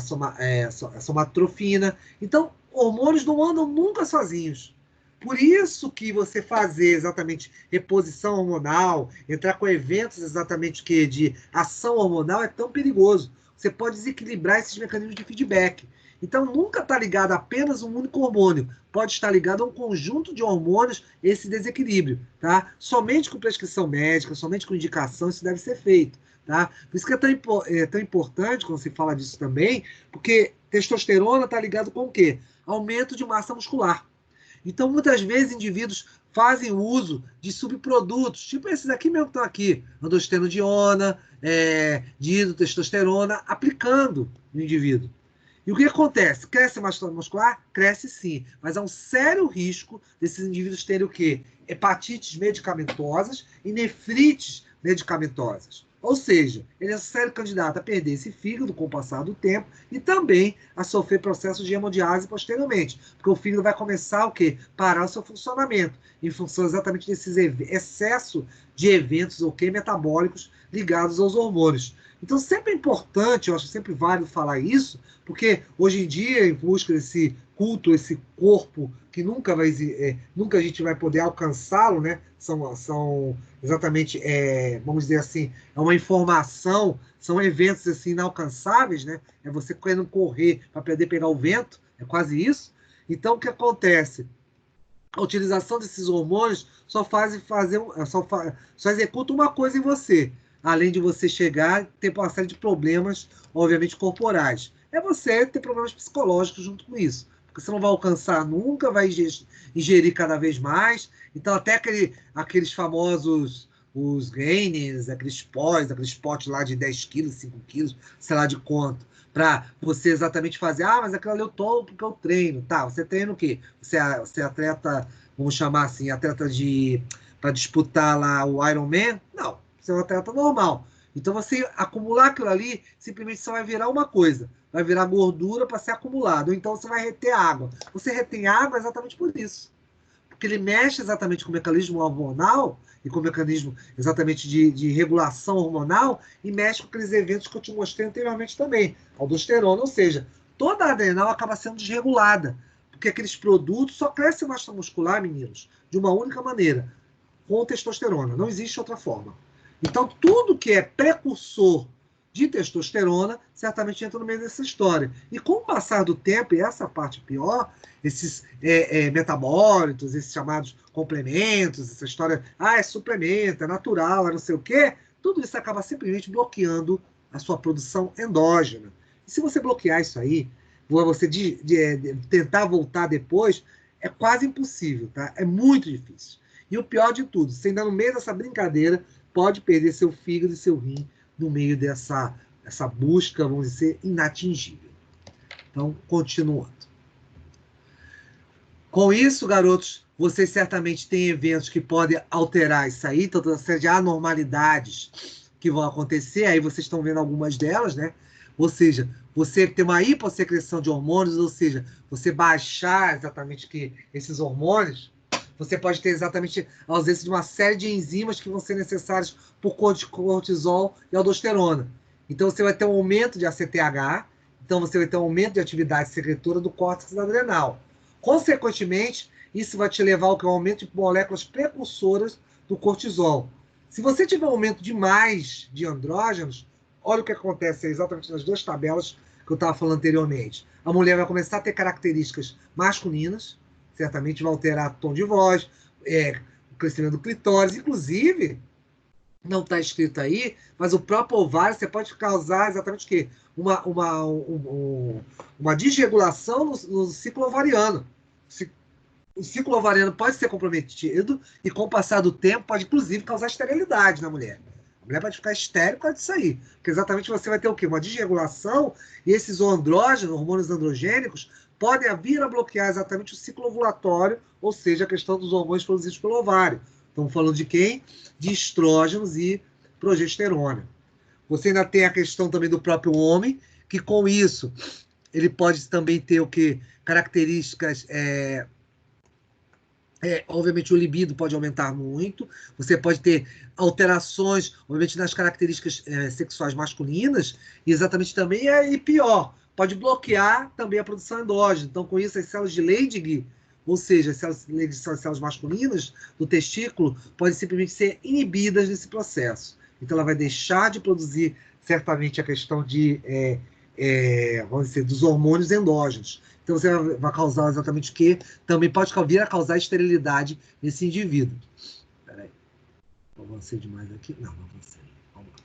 somatropina. Então, hormônios não andam nunca sozinhos. Por isso que você fazer exatamente reposição hormonal, entrar com eventos exatamente que de ação hormonal é tão perigoso. Você pode desequilibrar esses mecanismos de feedback. Então, nunca está ligado a apenas um único hormônio. Pode estar ligado a um conjunto de hormônios, esse desequilíbrio. Tá? Somente com prescrição médica, somente com indicação, isso deve ser feito. Tá? Por isso que é tão importante, quando se fala disso também, porque testosterona está ligado com o quê? Aumento de massa muscular. Então, muitas vezes, indivíduos fazem uso de subprodutos, tipo esses aqui mesmo que estão aqui, androstenediona, dihidrotestosterona, aplicando no indivíduo. E o que acontece? Cresce a massa muscular? Cresce sim, mas há um sério risco desses indivíduos terem o quê? Hepatites medicamentosas e nefrites medicamentosas. Ou seja, ele é um sério candidato a perder esse fígado com o passar do tempo e também a sofrer processos de hemodiálise posteriormente, porque o fígado vai começar o quê? Parar o seu funcionamento, em função exatamente desses excesso de eventos metabólicos ligados aos hormônios. Então, sempre é importante, eu acho sempre válido falar isso, porque hoje em dia, em busca desse culto, esse corpo que nunca a gente vai poder alcançá-lo, né? São exatamente, vamos dizer assim, é uma informação, são eventos assim inalcançáveis, né? É você querendo correr para poder pegar o vento, é quase isso. Então, o que acontece? A utilização desses hormônios só executa uma coisa em você, além de você chegar a ter uma série de problemas, obviamente, corporais. É você ter problemas psicológicos junto com isso. Porque você não vai alcançar nunca, vai ingerir cada vez mais. Então, até aqueles famosos, os gainers, aqueles potes lá de 10 quilos, 5 quilos, sei lá de quanto, para você exatamente fazer, mas aquilo ali eu tomo porque eu treino. Tá, você treina o quê? Você é atleta, vamos chamar assim, atleta para disputar lá o Ironman? Não, você é um atleta normal. Então você acumular aquilo ali, simplesmente só vai virar uma coisa, vai virar gordura para ser acumulado, ou então você vai reter água. Você retém água exatamente por isso. Porque ele mexe exatamente com o mecanismo hormonal e com o mecanismo exatamente de regulação hormonal e mexe com aqueles eventos que eu te mostrei anteriormente também, aldosterona, ou seja, toda a adrenal acaba sendo desregulada, porque aqueles produtos só crescem massa muscular, meninos, de uma única maneira, com testosterona, não existe outra forma. Então, tudo que é precursor de testosterona certamente entra no meio dessa história. E com o passar do tempo, e essa parte pior, esses metabólitos, esses chamados complementos, essa história, é suplemento, é natural, é não sei o quê, tudo isso acaba simplesmente bloqueando a sua produção endógena. E se você bloquear isso aí, você tentar voltar depois, é quase impossível, tá? É muito difícil. E o pior de tudo, você ainda no meio dessa brincadeira, pode perder seu fígado e seu rim no meio dessa busca, vamos dizer, inatingível. Então, continuando. Com isso, garotos, vocês certamente têm eventos que podem alterar isso aí, toda uma série de anormalidades que vão acontecer, aí vocês estão vendo algumas delas, né? Ou seja, você ter uma hipossecreção de hormônios, ou seja, você baixar exatamente esses hormônios, você pode ter exatamente a ausência de uma série de enzimas que vão ser necessárias por cortisol e aldosterona. Então, você vai ter um aumento de ACTH, então você vai ter um aumento de atividade secretora do córtex adrenal. Consequentemente, isso vai te levar ao aumento de moléculas precursoras do cortisol. Se você tiver um aumento demais de andrógenos, olha o que acontece exatamente nas duas tabelas que eu estava falando anteriormente. A mulher vai começar a ter características masculinas, certamente vai alterar o tom de voz, o crescimento do clitóris, inclusive, não está escrito aí, mas o próprio ovário você pode causar exatamente o quê? Uma desregulação no ciclo ovariano. O ciclo ovariano pode ser comprometido e, com o passar do tempo, pode, inclusive, causar esterilidade na mulher. A mulher pode ficar estéril por causa disso aí. Porque exatamente você vai ter o quê? Uma desregulação e esses andrógenos, hormônios androgênicos, podem vir a bloquear exatamente o ciclo ovulatório, ou seja, a questão dos hormônios produzidos pelo ovário. Estamos falando de quem? De estrógenos e progesterona. Você ainda tem a questão também do próprio homem, que com isso ele pode também ter o que? Características obviamente o libido pode aumentar muito, você pode ter alterações, obviamente, nas características sexuais masculinas, e exatamente também, e pior, pode bloquear também a produção endógena. Então, com isso, as células de Leydig, ou seja, as células Leydig são as células masculinas do testículo, podem simplesmente ser inibidas nesse processo. Então, ela vai deixar de produzir, certamente, a questão de, vamos dizer, dos hormônios endógenos. Então você vai causar exatamente o quê? Também pode vir a causar esterilidade nesse indivíduo. Peraí. Avancei demais aqui? Não avancei. Vamos lá.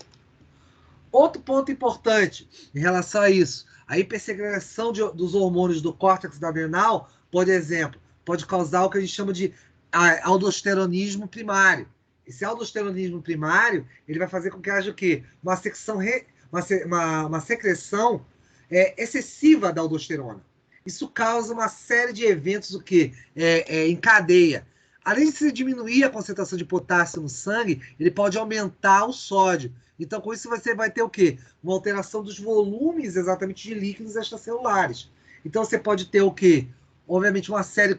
Outro ponto importante em relação a isso. A hipersecreção dos hormônios do córtex da adrenal, por exemplo, pode causar o que a gente chama de aldosteronismo primário. Esse aldosteronismo primário, ele vai fazer com que haja o quê? Uma secreção excessiva da aldosterona. Isso causa uma série de eventos o quê? Em cadeia. Além de se diminuir a concentração de potássio no sangue, ele pode aumentar o sódio. Então, com isso, você vai ter o quê? Uma alteração dos volumes exatamente de líquidos extracelulares. Então, você pode ter o quê? Obviamente, uma série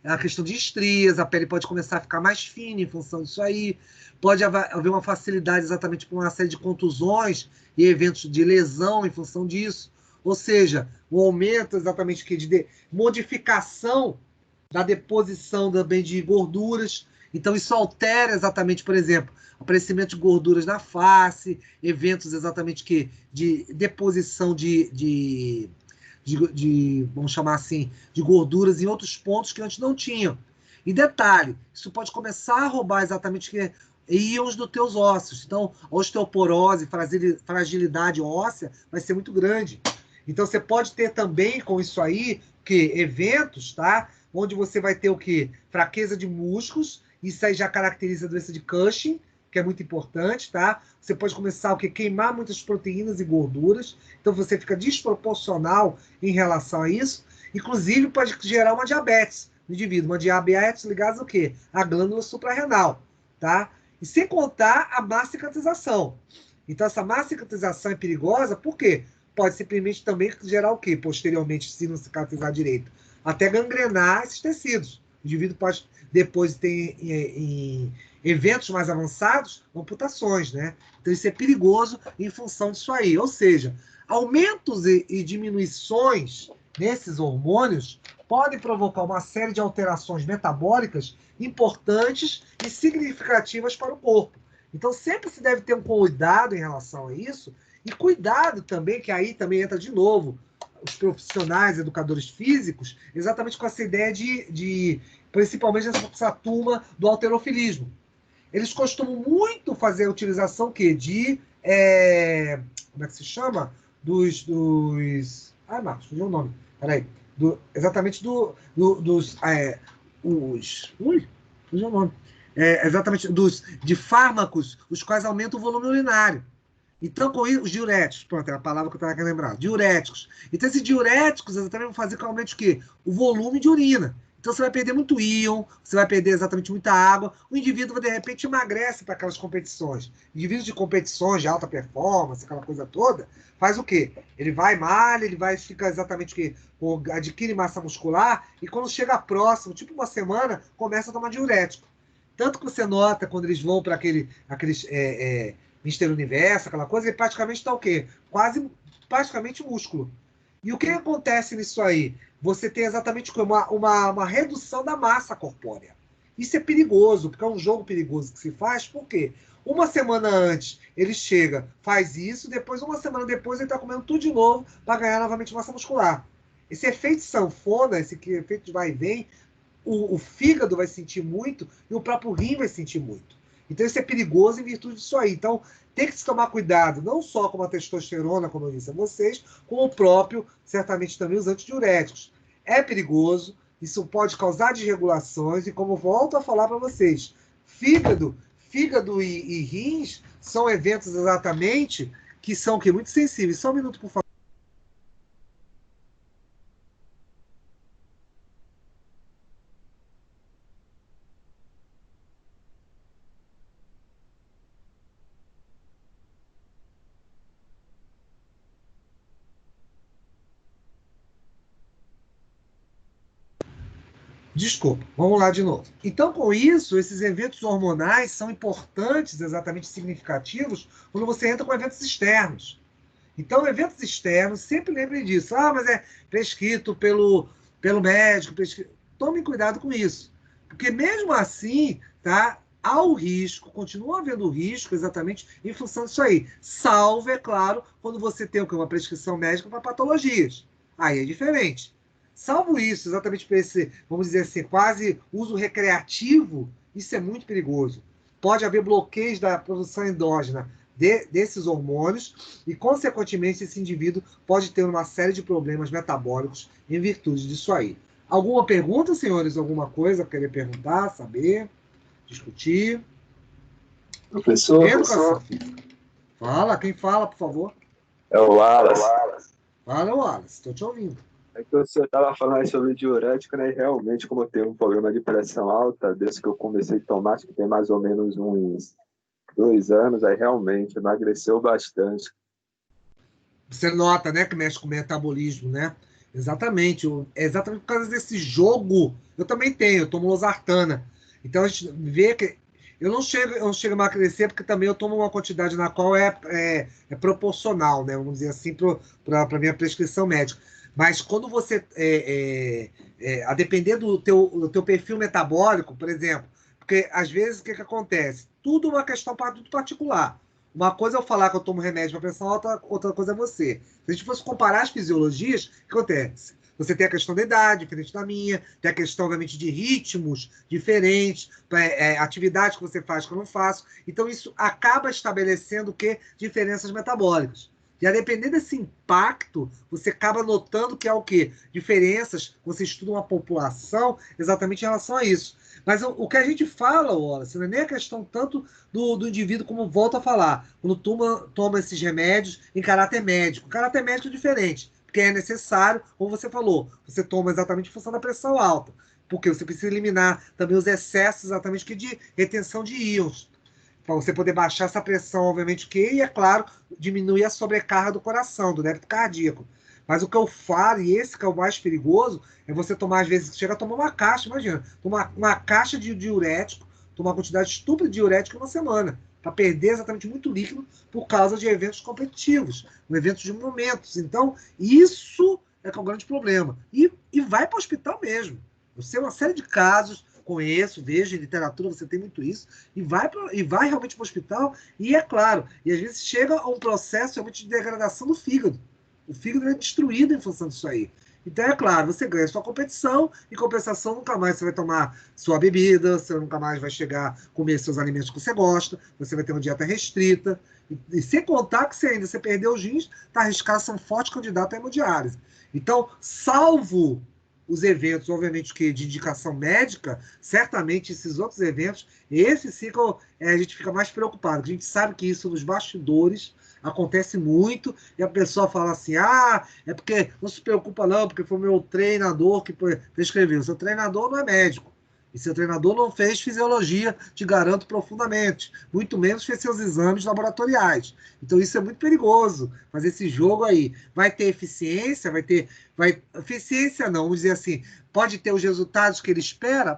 a questão de estrias, a pele pode começar a ficar mais fina em função disso aí. Pode haver uma facilidade exatamente por uma série de contusões e eventos de lesão em função disso. Ou seja, um aumento exatamente de modificação da deposição também de gorduras. Então, isso altera exatamente, por exemplo, aparecimento de gorduras na face, eventos exatamente de deposição vamos chamar assim, de gorduras em outros pontos que antes não tinham. E detalhe, isso pode começar a roubar exatamente íons dos teus ossos. Então, a osteoporose, fragilidade óssea vai ser muito grande. Então, você pode ter também com isso aí eventos, tá? Onde você vai ter o quê? Fraqueza de músculos, isso aí já caracteriza a doença de Cushing, que é muito importante, tá? Você pode começar o quê? Queimar muitas proteínas e gorduras, então você fica desproporcional em relação a isso, inclusive pode gerar uma diabetes no indivíduo, uma diabetes ligada ao quê? A glândula suprarrenal, tá? E sem contar a má cicatrização. Então essa má cicatrização é perigosa, por quê? Pode simplesmente também gerar o quê? Posteriormente, se não cicatrizar direito, até gangrenar esses tecidos. O indivíduo pode depois ter em eventos mais avançados, amputações, né? Então isso é perigoso em função disso aí. Ou seja, aumentos e diminuições nesses hormônios podem provocar uma série de alterações metabólicas importantes e significativas para o corpo. Então sempre se deve ter um cuidado em relação a isso, e cuidado também, que aí também entra de novo os profissionais, educadores físicos, exatamente com essa ideia principalmente essa turma do halterofilismo. Eles costumam muito fazer a utilização como é que se chama? Marcos, fugiu o nome. Peraí. Exatamente dos. Fugiu o nome. Exatamente de fármacos, os quais aumentam o volume urinário. Então, com isso, os diuréticos, pronto, é a palavra que eu estava querendo lembrar, diuréticos. Então, esses diuréticos exatamente vão fazer com que aumente o quê? O volume de urina. Então, você vai perder muito íon, você vai perder exatamente muita água, o indivíduo, de repente, emagrece para aquelas competições. Indivíduos de competições de alta performance, aquela coisa toda, faz o quê? Ele vai malha, ele vai ficar exatamente o quê? Adquire massa muscular, e quando chega próximo, tipo uma semana, começa a tomar diurético. Tanto que você nota quando eles vão para aqueles Mister Universo, aquela coisa, ele praticamente está o quê? Quase praticamente músculo. E o que acontece nisso aí? Você tem exatamente uma redução da massa corpórea. Isso é perigoso, porque é um jogo perigoso que se faz, por quê? Uma semana antes ele chega, faz isso, depois, uma semana depois, ele está comendo tudo de novo para ganhar novamente massa muscular. Esse efeito sanfona, esse efeito de vai e vem, o fígado vai sentir muito e o próprio rim vai sentir muito. Então isso é perigoso em virtude disso aí. Então tem que se tomar cuidado, não só com a testosterona, como eu disse a vocês, com o próprio, certamente também os antidiuréticos. É perigoso, isso pode causar desregulações e como volto a falar para vocês, fígado e rins são eventos exatamente que são muito sensíveis. Só um minuto, por favor. Desculpa, vamos lá de novo. Então, com isso, esses eventos hormonais são importantes, exatamente significativos, quando você entra com eventos externos. Então, eventos externos, sempre lembrem disso. Ah, mas é prescrito pelo médico. Tome cuidado com isso. Porque mesmo assim, tá, há o risco, continua havendo risco exatamente em função disso aí. Salvo, é claro, quando você tem uma prescrição médica para patologias. Aí é diferente. Salvo isso, exatamente para esse, vamos dizer assim, quase uso recreativo, isso é muito perigoso. Pode haver bloqueios da produção endógena desses hormônios e, consequentemente, esse indivíduo pode ter uma série de problemas metabólicos em virtude disso aí. Alguma pergunta, senhores? Alguma coisa querer perguntar, saber, discutir? Professor, Educação física. Fala, quem fala, por favor? é o Wallace. Fala, Wallace, estou te ouvindo. É que o senhor estava falando aí sobre diurético, né? E realmente, como eu tenho um problema de pressão alta, desde que eu comecei a tomar, acho que tem mais ou menos uns 2 anos, aí realmente emagreceu bastante. Você nota, né, que mexe com o metabolismo, né? Exatamente. É exatamente por causa desse jogo. Eu também tenho, eu tomo losartana. Então a gente vê que eu não chego a emagrecer porque também eu tomo uma quantidade na qual é proporcional, né? Vamos dizer assim, para a minha prescrição médica. Mas quando você, a depender do teu perfil metabólico, por exemplo, porque às vezes o que acontece? Tudo uma questão muito particular. Uma coisa é eu falar que eu tomo remédio para pressão alta, outra coisa é você. Se a gente fosse comparar as fisiologias, o que acontece? Você tem a questão da idade, diferente da minha, tem a questão, obviamente, de ritmos diferentes, atividades que você faz que eu não faço. Então, isso acaba estabelecendo o quê? Diferenças metabólicas. E a depender desse impacto, você acaba notando que há o quê? Diferenças, você estuda uma população exatamente em relação a isso. Mas o que a gente fala, Wallace, não é nem a questão tanto do indivíduo, como volta a falar, quando toma esses remédios em caráter médico. Caráter médico é diferente, porque é necessário, como você falou, você toma exatamente em função da pressão alta, porque você precisa eliminar também os excessos exatamente que de retenção de íons, para você poder baixar essa pressão, obviamente, e, é claro, diminuir a sobrecarga do coração, do débito cardíaco. Mas o que eu falo, e esse que é o mais perigoso, é você tomar, às vezes, chega a tomar uma caixa, imagina, tomar uma caixa de diurético, tomar uma quantidade estúpida de diurético em uma semana, para perder exatamente muito líquido por causa de eventos competitivos, eventos de momentos. Então, isso é que é o grande problema. E vai para o hospital mesmo. Eu sei uma série de casos, conheço, vejo em literatura, você tem muito isso, e vai realmente para o hospital, e é claro, e às vezes chega a um processo realmente de degradação do fígado. O fígado é destruído em função disso aí. Então, é claro, você ganha sua competição, em compensação, nunca mais você vai tomar sua bebida, você nunca mais vai chegar a comer seus alimentos que você gosta, você vai ter uma dieta restrita, e sem contar que você perdeu os rins, está arriscado a ser um forte candidato à hemodiálise. Então, salvo os eventos, obviamente, que de indicação médica, certamente esses outros eventos, esse sim que a gente fica mais preocupado. A gente sabe que isso nos bastidores acontece muito, e a pessoa fala assim, é porque não se preocupa não, porque foi o meu treinador que prescreveu. Seu treinador não é médico. E seu treinador não fez fisiologia, te garanto profundamente. Muito menos fez seus exames laboratoriais. Então isso é muito perigoso, fazer esse jogo aí. Vai ter eficiência, eficiência não, vamos dizer assim, pode ter os resultados que ele espera?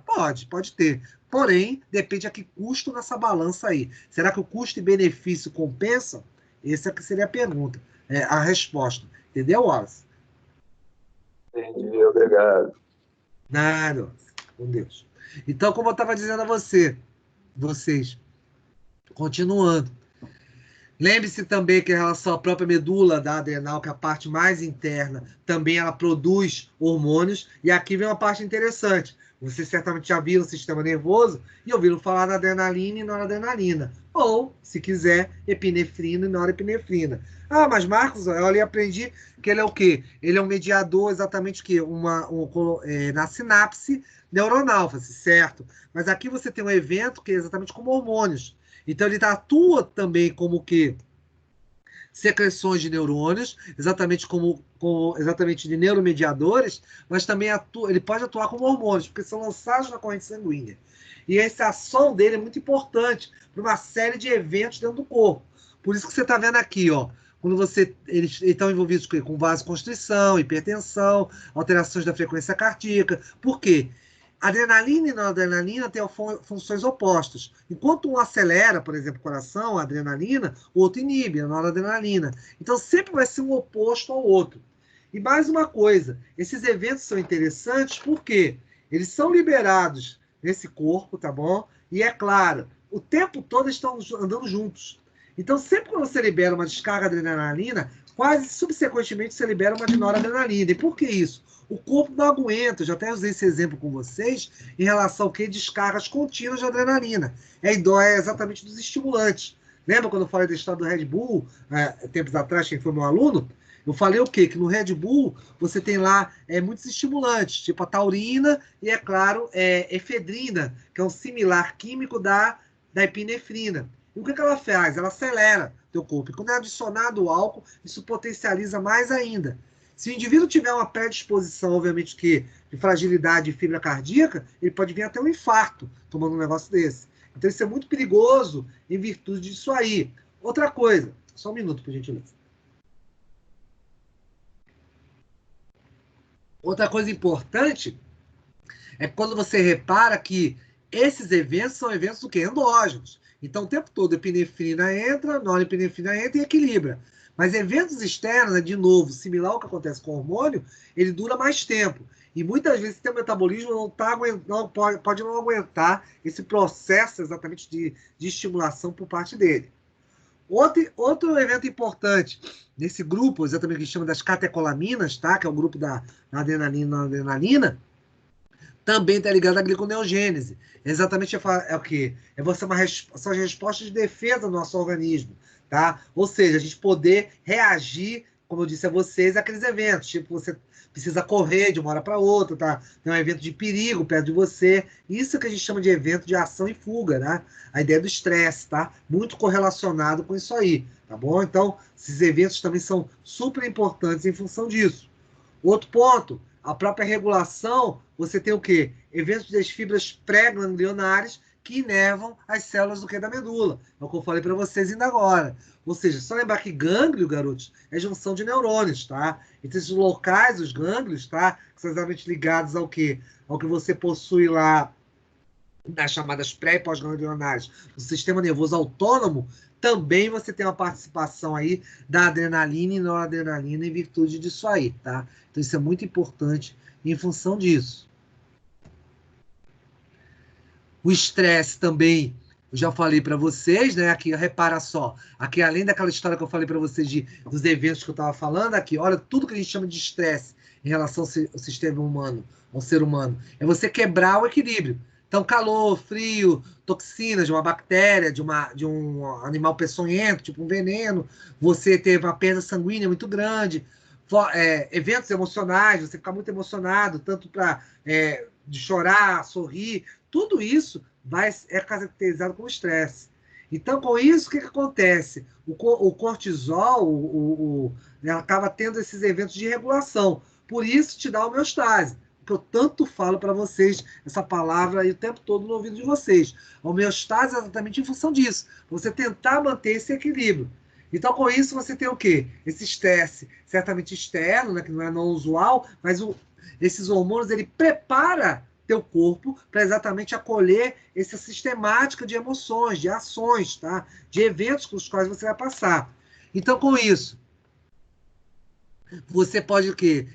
Pode ter. Porém, depende a que custo nessa balança aí. Será que o custo e benefício compensam? Essa que seria a pergunta, a resposta. Entendeu, Wallace? Entendi, obrigado. Nada, com Deus. Então, como eu estava dizendo a vocês, continuando. Lembre-se também que em relação à própria medula da adrenal, que é a parte mais interna, também ela produz hormônios. E aqui vem uma parte interessante. Você certamente já viu o sistema nervoso e ouviram falar da adrenalina e noradrenalina. Ou, se quiser, epinefrina e norepinefrina. Mas Marcos, eu ali aprendi que ele é o quê? Ele é um mediador exatamente o quê? Na sinapse neuronal, certo? Mas aqui você tem um evento que é exatamente como hormônios. Então, ele atua também como que secreções de neurônios, exatamente de neuromediadores, mas também ele pode atuar como hormônios, porque são lançados na corrente sanguínea. E essa ação dele é muito importante para uma série de eventos dentro do corpo. Por isso que você está vendo aqui, ó, quando eles estão envolvidos com vasoconstrição, hipertensão, alterações da frequência cardíaca. Por quê? Adrenalina e noradrenalina têm funções opostas. Enquanto um acelera, por exemplo, o coração, a adrenalina, o outro inibe, a noradrenalina. Então, sempre vai ser um oposto ao outro. E mais uma coisa, esses eventos são interessantes porque eles são liberados nesse corpo, tá bom? E é claro, o tempo todo estão andando juntos. Então, sempre que você libera uma descarga de adrenalina, quase subsequentemente você libera uma de noradrenalina. E por que isso? O corpo não aguenta, eu já até usei esse exemplo com vocês, em relação ao que? Descargas contínuas de adrenalina. É exatamente dos estimulantes. Lembra quando eu falei da história do Red Bull, tempos atrás, quem foi meu aluno? Eu falei o quê? Que no Red Bull você tem lá muitos estimulantes, tipo a taurina e, é claro, efedrina, que é um similar químico da epinefrina. E o que ela faz? Ela acelera o teu corpo. E quando é adicionado o álcool, isso potencializa mais ainda. Se o indivíduo tiver uma predisposição, obviamente, de fragilidade de fibra cardíaca, ele pode vir até um infarto tomando um negócio desse. Então isso é muito perigoso em virtude disso aí. Outra coisa, só um minuto, por gentileza. Outra coisa importante é quando você repara que esses eventos são eventos do quê? Endógenos. Então, o tempo todo, a epinefrina entra, a norepinefrina entra e equilibra. Mas eventos externos, de novo, similar ao que acontece com o hormônio, ele dura mais tempo. E muitas vezes o metabolismo pode não aguentar esse processo exatamente de estimulação por parte dele. Outro evento importante nesse grupo, exatamente que a gente chama das catecolaminas, tá? Que é o grupo da adrenalina e noradrenalina, também está ligado à gliconeogênese. Exatamente é o quê? São as respostas de defesa do nosso organismo, tá? Ou seja, a gente poder reagir, como eu disse a vocês, àqueles eventos. Tipo, você precisa correr de uma hora para outra, tá? Tem um evento de perigo perto de você. Isso que a gente chama de evento de ação e fuga, né? A ideia do estresse, tá? Muito correlacionado com isso aí, tá bom? Então, esses eventos também são super importantes em função disso. Outro ponto, a própria regulação, você tem o quê? Eventos das fibras pré-ganglionares que inervam as células do que da medula. É o que eu falei para vocês ainda agora. Ou seja, só lembrar que gânglio, garotos, é junção de neurônios, tá? Então, esses locais, os gânglios, tá? Que são exatamente ligados ao quê? Ao que você possui lá nas chamadas pré e pós-ganglionares do sistema nervoso autônomo, também você tem uma participação aí da adrenalina e noradrenalina em virtude disso aí, tá? Então isso é muito importante em função disso. O estresse também, eu já falei para vocês, né? Aqui, repara só, aqui além daquela história que eu falei para vocês dos eventos que eu estava falando, aqui, olha tudo que a gente chama de estresse em relação ao sistema humano, ao ser humano. É você quebrar o equilíbrio. Então, calor, frio, toxinas de uma bactéria, de um animal peçonhento, tipo um veneno, você ter uma perda sanguínea muito grande, eventos emocionais, você ficar muito emocionado, tanto para de chorar, sorrir, tudo isso é caracterizado como estresse. Então, com isso, o que acontece? O cortisol acaba tendo esses eventos de regulação. Por isso, te dá homeostase. Que eu tanto falo para vocês, essa palavra aí o tempo todo no ouvido de vocês. A homeostase é exatamente em função disso. Você tentar manter esse equilíbrio. Então, com isso, você tem o quê? Esse estresse, certamente externo, né, que não é não usual, mas esses hormônios, ele prepara teu corpo para exatamente acolher essa sistemática de emoções, de ações, tá? De eventos com os quais você vai passar. Então, com isso, você pode o quê?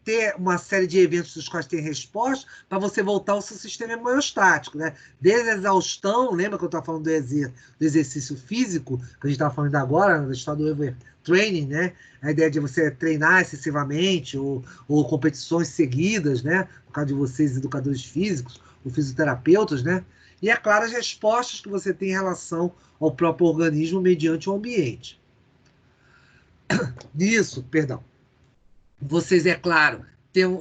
Ter uma série de eventos dos quais tem resposta para você voltar ao seu sistema homeostático, né? Desde a exaustão, lembra que eu estava falando do exercício físico, que a gente estava falando agora, na história do overtraining, né? A ideia de você treinar excessivamente ou competições seguidas, né? Por causa de vocês, educadores físicos ou fisioterapeutas, né? E, é claro, as respostas que você tem em relação ao próprio organismo mediante o ambiente. Nisso, perdão, vocês, é claro,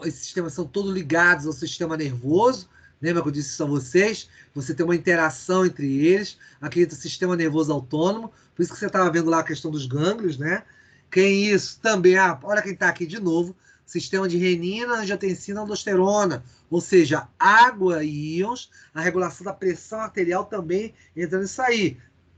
esses sistemas são todos ligados ao sistema nervoso. Lembra que eu disse isso a vocês? Você tem uma interação entre eles, aquele sistema nervoso autônomo. Por isso que você estava vendo lá a questão dos gânglios, né? Quem isso também, olha quem está aqui de novo, sistema de renina, angiotensina, aldosterona, ou seja, água e íons, a regulação da pressão arterial também entra nisso aí.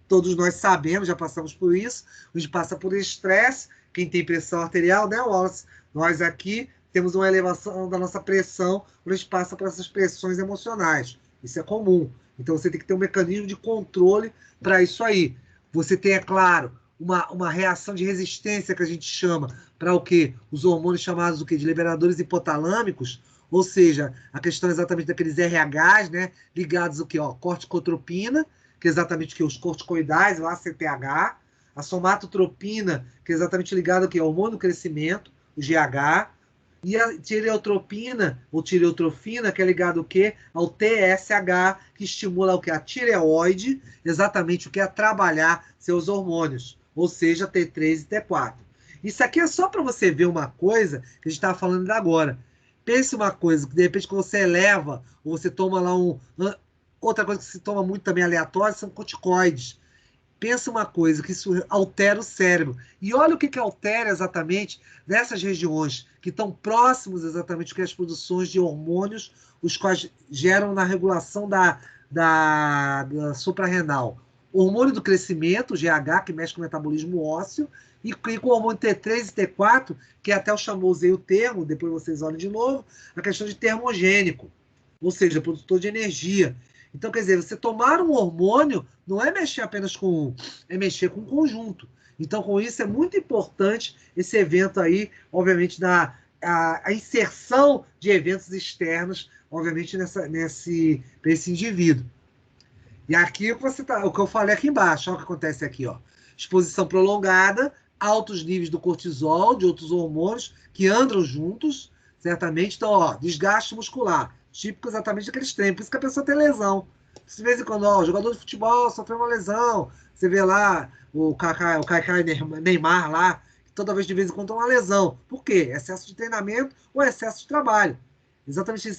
Todos nós sabemos, já passamos por isso, a gente passa por estresse, quem tem pressão arterial, né, Wallace? Nós aqui temos uma elevação da nossa pressão quando a gente passa por essas pressões emocionais. Isso é comum. Então, você tem que ter um mecanismo de controle para isso aí. Você tem, é claro, uma reação de resistência que a gente chama para o quê? Os hormônios chamados o quê? De liberadores hipotalâmicos, ou seja, a questão exatamente daqueles RHs, né? Ligados ao quê? Ó, corticotropina, que é exatamente o quê? Os corticoidais, o ACTH, a somatotropina, que é exatamente ligado ao quê? Ao hormônio do crescimento, o GH, e a tireotropina, ou tireotrofina, que é ligado ao quê? Ao TSH, que estimula o quê? A tireoide, exatamente o que é trabalhar seus hormônios, ou seja, T3 e T4. Isso aqui é só para você ver uma coisa que a gente estava falando agora. Pense uma coisa, que de repente quando você eleva, ou você toma lá outra coisa que se toma muito também aleatória, são corticoides. Pensa uma coisa, que isso altera o cérebro. E olha o que altera exatamente nessas regiões que estão próximos exatamente que as produções de hormônios, os quais geram na regulação da suprarrenal. O hormônio do crescimento, o GH, que mexe com o metabolismo ósseo, e com o hormônio T3 e T4, que até eu usei o termo, depois vocês olhem de novo, a questão de termogênico, ou seja, produtor de energia. Então, quer dizer, você tomar um hormônio não é mexer apenas com um, é mexer com um conjunto. Então, com isso, é muito importante esse evento aí, obviamente, a inserção de eventos externos, obviamente, para esse indivíduo. E aqui o que eu falei aqui embaixo, olha o que acontece aqui, ó. Exposição prolongada, altos níveis do cortisol, de outros hormônios que andam juntos, certamente. Então, ó, desgaste muscular, típico exatamente daqueles treinos, por isso que a pessoa tem lesão. De vez em quando, ó, o jogador de futebol sofreu uma lesão, você vê lá o Kaká Neymar lá, toda vez de vez em quando tem uma lesão. Por quê? Excesso de treinamento ou excesso de trabalho. Exatamente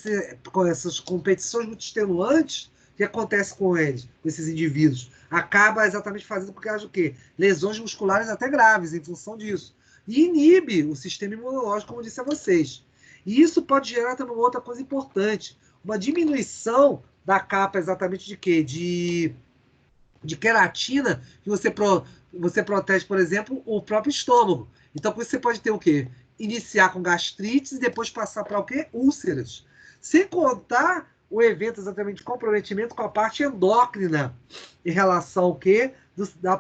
com essas competições muito extenuantes, o que acontece com eles, com esses indivíduos? Acaba exatamente fazendo com que haja o quê? Lesões musculares até graves em função disso. E inibe o sistema imunológico, como eu disse a vocês. E isso pode gerar também uma outra coisa importante, uma diminuição da capa exatamente de quê? De queratina, que você protege, por exemplo, o próprio estômago. Então, com isso você pode ter o quê? Iniciar com gastrites e depois passar para o quê? Úlceras. Sem contar o evento exatamente de comprometimento com a parte endócrina em relação ao quê?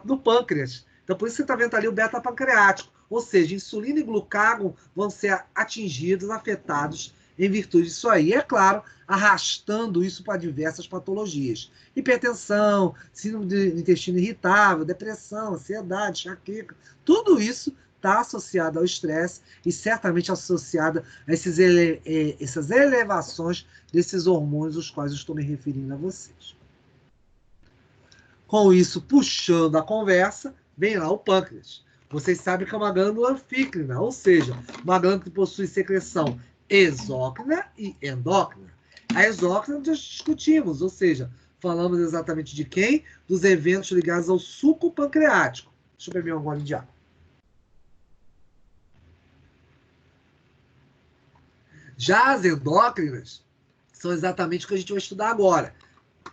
Do pâncreas. Então, por isso você está vendo ali o beta-pancreático. Ou seja, insulina e glucagon vão ser atingidos, afetados em virtude disso aí. E, é claro, arrastando isso para diversas patologias. Hipertensão, síndrome do intestino irritável, depressão, ansiedade, enxaqueca. Tudo isso está associado ao estresse e certamente associado a essas elevações desses hormônios, os quais eu estou me referindo a vocês. Com isso, puxando a conversa, vem lá o pâncreas. Vocês sabem que é uma glândula anfícrina, ou seja, uma glândula que possui secreção exócrina e endócrina. A exócrina nós discutimos, ou seja, falamos exatamente de quem? Dos eventos ligados ao suco pancreático. Deixa eu beber um gole de água. Já as endócrinas são exatamente o que a gente vai estudar agora.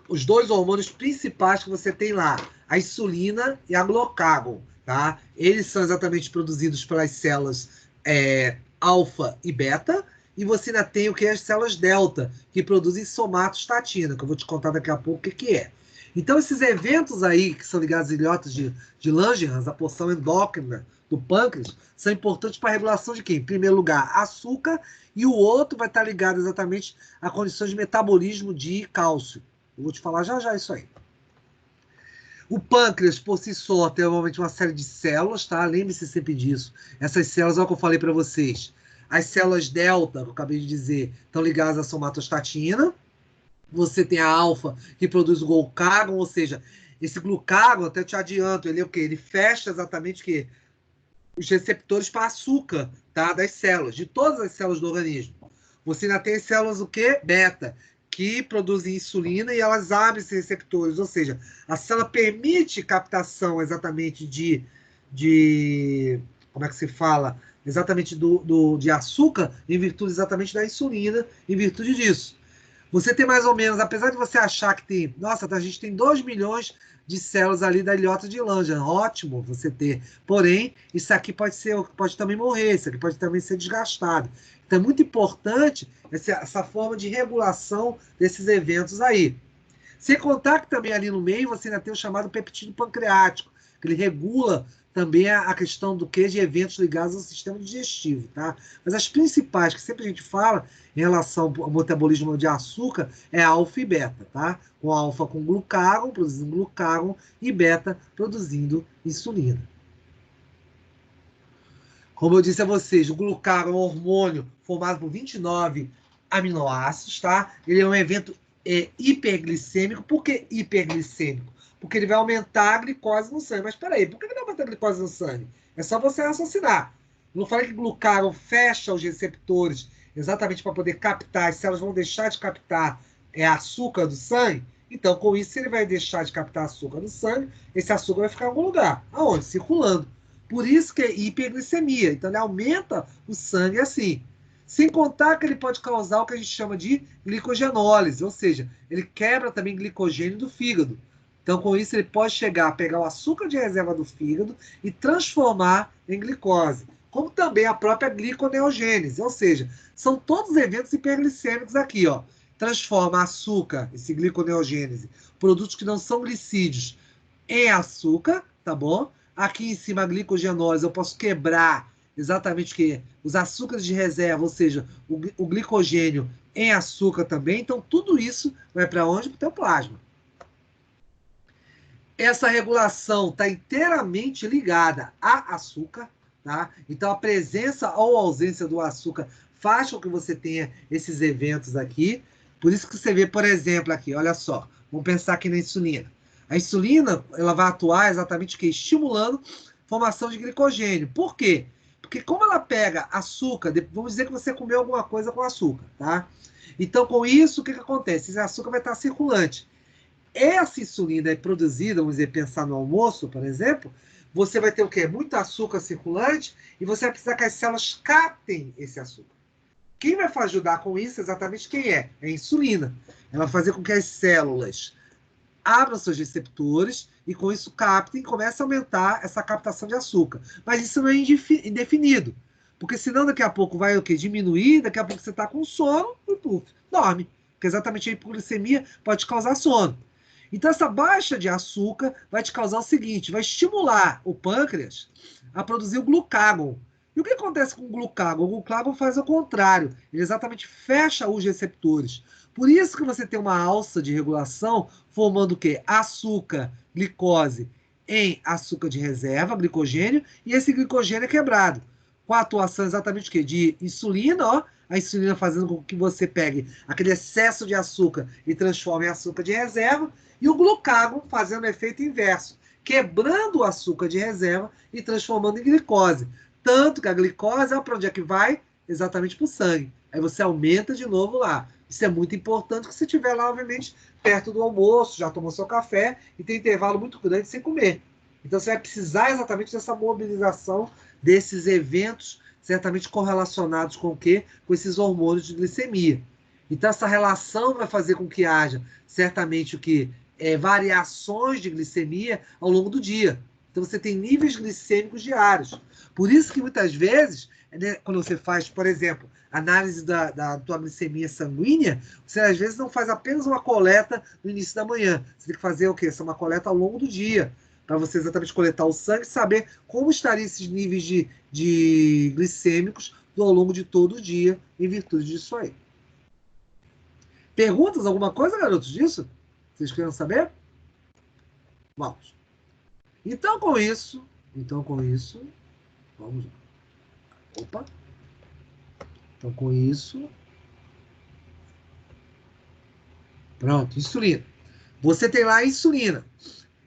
Os dois hormônios principais que você tem lá, a insulina e a glucagon, tá? Eles são exatamente produzidos pelas células alfa e beta, e você ainda tem o que é as células delta, que produzem somatostatina, que eu vou te contar daqui a pouco o que é. Então, esses eventos aí, que são ligados às ilhotas de Langerhans, a porção endócrina do pâncreas, são importantes para a regulação de quem? Em primeiro lugar, açúcar, e o outro vai estar ligado exatamente a condições de metabolismo de cálcio. Eu vou te falar já já isso aí. O pâncreas, por si só, tem normalmente uma série de células, tá? Lembre-se sempre disso. Essas células, olha o que eu falei para vocês. As células delta, que eu acabei de dizer, estão ligadas à somatostatina. Você tem a alfa, que produz o glucagon, ou seja, esse glucagon, até te adianto, ele é o quê? Ele fecha exatamente o quê? Os receptores para açúcar, tá? Das células, de todas as células do organismo. Você ainda tem as células o quê? Beta, que produzem insulina e elas abrem esses receptores, ou seja, a célula permite captação exatamente de como é que se fala? Exatamente de açúcar em virtude exatamente da insulina, em virtude disso. Você tem mais ou menos, apesar de você achar que tem, nossa, a gente tem 2 milhões de células ali da ilhota de Langerhans, ótimo você ter. Porém, isso aqui pode também morrer, isso aqui pode também ser desgastado. Então é muito importante essa forma de regulação desses eventos aí. Sem contar que também ali no meio você ainda tem o chamado peptídeo pancreático, que ele regula também a questão do que de eventos ligados ao sistema digestivo, tá? Mas as principais que sempre a gente fala em relação ao metabolismo de açúcar é alfa e beta, tá? Com alfa com glucagon, produzindo glucagon, e beta produzindo insulina. Como eu disse a vocês, o glucagon é um hormônio formado por 29 aminoácidos, tá? Ele é um evento hiperglicêmico. Por que hiperglicêmico? Porque ele vai aumentar a glicose no sangue. Mas peraí, por que ele aumenta a glicose no sangue? É só você raciocinar. Eu não falei que glucagon fecha os receptores exatamente para poder captar, as células vão deixar de captar açúcar do sangue? Então, com isso, se ele vai deixar de captar açúcar do sangue, esse açúcar vai ficar em algum lugar. Aonde? Circulando. Por isso que é hiperglicemia. Então, ele aumenta o sangue assim. Sem contar que ele pode causar o que a gente chama de glicogenólise, ou seja, ele quebra também glicogênio do fígado. Então, com isso, ele pode chegar a pegar o açúcar de reserva do fígado e transformar em glicose, como também a própria gliconeogênese, ou seja, são todos eventos hiperglicêmicos aqui, ó. Transforma açúcar, esse gliconeogênese, produtos que não são glicídios, em açúcar, tá bom? Aqui em cima a glicogenólise, eu posso quebrar exatamente o que? Os açúcares de reserva, ou seja, o glicogênio em açúcar também. Então, tudo isso vai para onde? Para o teu plasma. Essa regulação está inteiramente ligada a açúcar, tá? Então, a presença ou ausência do açúcar faz com que você tenha esses eventos aqui. Por isso que você vê, por exemplo, aqui, olha só, vamos pensar aqui na insulina. A insulina, ela vai atuar exatamente o quê? Estimulando a formação de glicogênio. Por quê? Porque como ela pega açúcar, vamos dizer que você comeu alguma coisa com açúcar, tá? Então, com isso, o que acontece? Esse açúcar vai estar circulante. Essa insulina é produzida, vamos dizer, pensar no almoço, por exemplo, você vai ter o quê? Muito açúcar circulante e você vai precisar que as células captem esse açúcar. Quem vai ajudar com isso exatamente quem é? É a insulina. Ela vai fazer com que as células abram seus receptores e com isso captem e comece a aumentar essa captação de açúcar. Mas isso não é indefinido, porque senão daqui a pouco vai o quê? Diminuir, daqui a pouco você está com sono e puf, dorme. Porque exatamente a hipoglicemia pode causar sono. Então essa baixa de açúcar vai te causar o seguinte, vai estimular o pâncreas a produzir o glucagon. E o que acontece com o glucagon? O glucagon faz o contrário, ele exatamente fecha os receptores. Por isso que você tem uma alça de regulação formando o quê? Açúcar, glicose em açúcar de reserva, glicogênio, e esse glicogênio é quebrado. Com a atuação exatamente o quê? De insulina, ó, a insulina fazendo com que você pegue aquele excesso de açúcar e transforme em açúcar de reserva, e o glucagon fazendo o efeito inverso, quebrando o açúcar de reserva e transformando em glicose. Tanto que a glicose, para onde é que vai? Exatamente para o sangue. Aí você aumenta de novo lá. Isso é muito importante que você estiver lá, obviamente, perto do almoço, já tomou seu café e tem intervalo muito grande sem comer. Então você vai precisar exatamente dessa mobilização desses eventos certamente correlacionados com o quê? Com esses hormônios de glicemia. Então essa relação vai fazer com que haja certamente o que? Variações de glicemia ao longo do dia. Então você tem níveis glicêmicos diários. Por isso que muitas vezes, né, quando você faz, por exemplo, análise da tua glicemia sanguínea, você às vezes não faz apenas uma coleta no início da manhã. Você tem que fazer o quê? Essa é uma coleta ao longo do dia, para você exatamente coletar o sangue e saber como estariam esses níveis de glicêmicos ao longo de todo o dia, em virtude disso aí. Perguntas? Alguma coisa, garotos, disso? Vocês querem saber? Vamos. Então, com isso, vamos lá. Opa. Então, com isso, pronto, insulina. Você tem lá a insulina.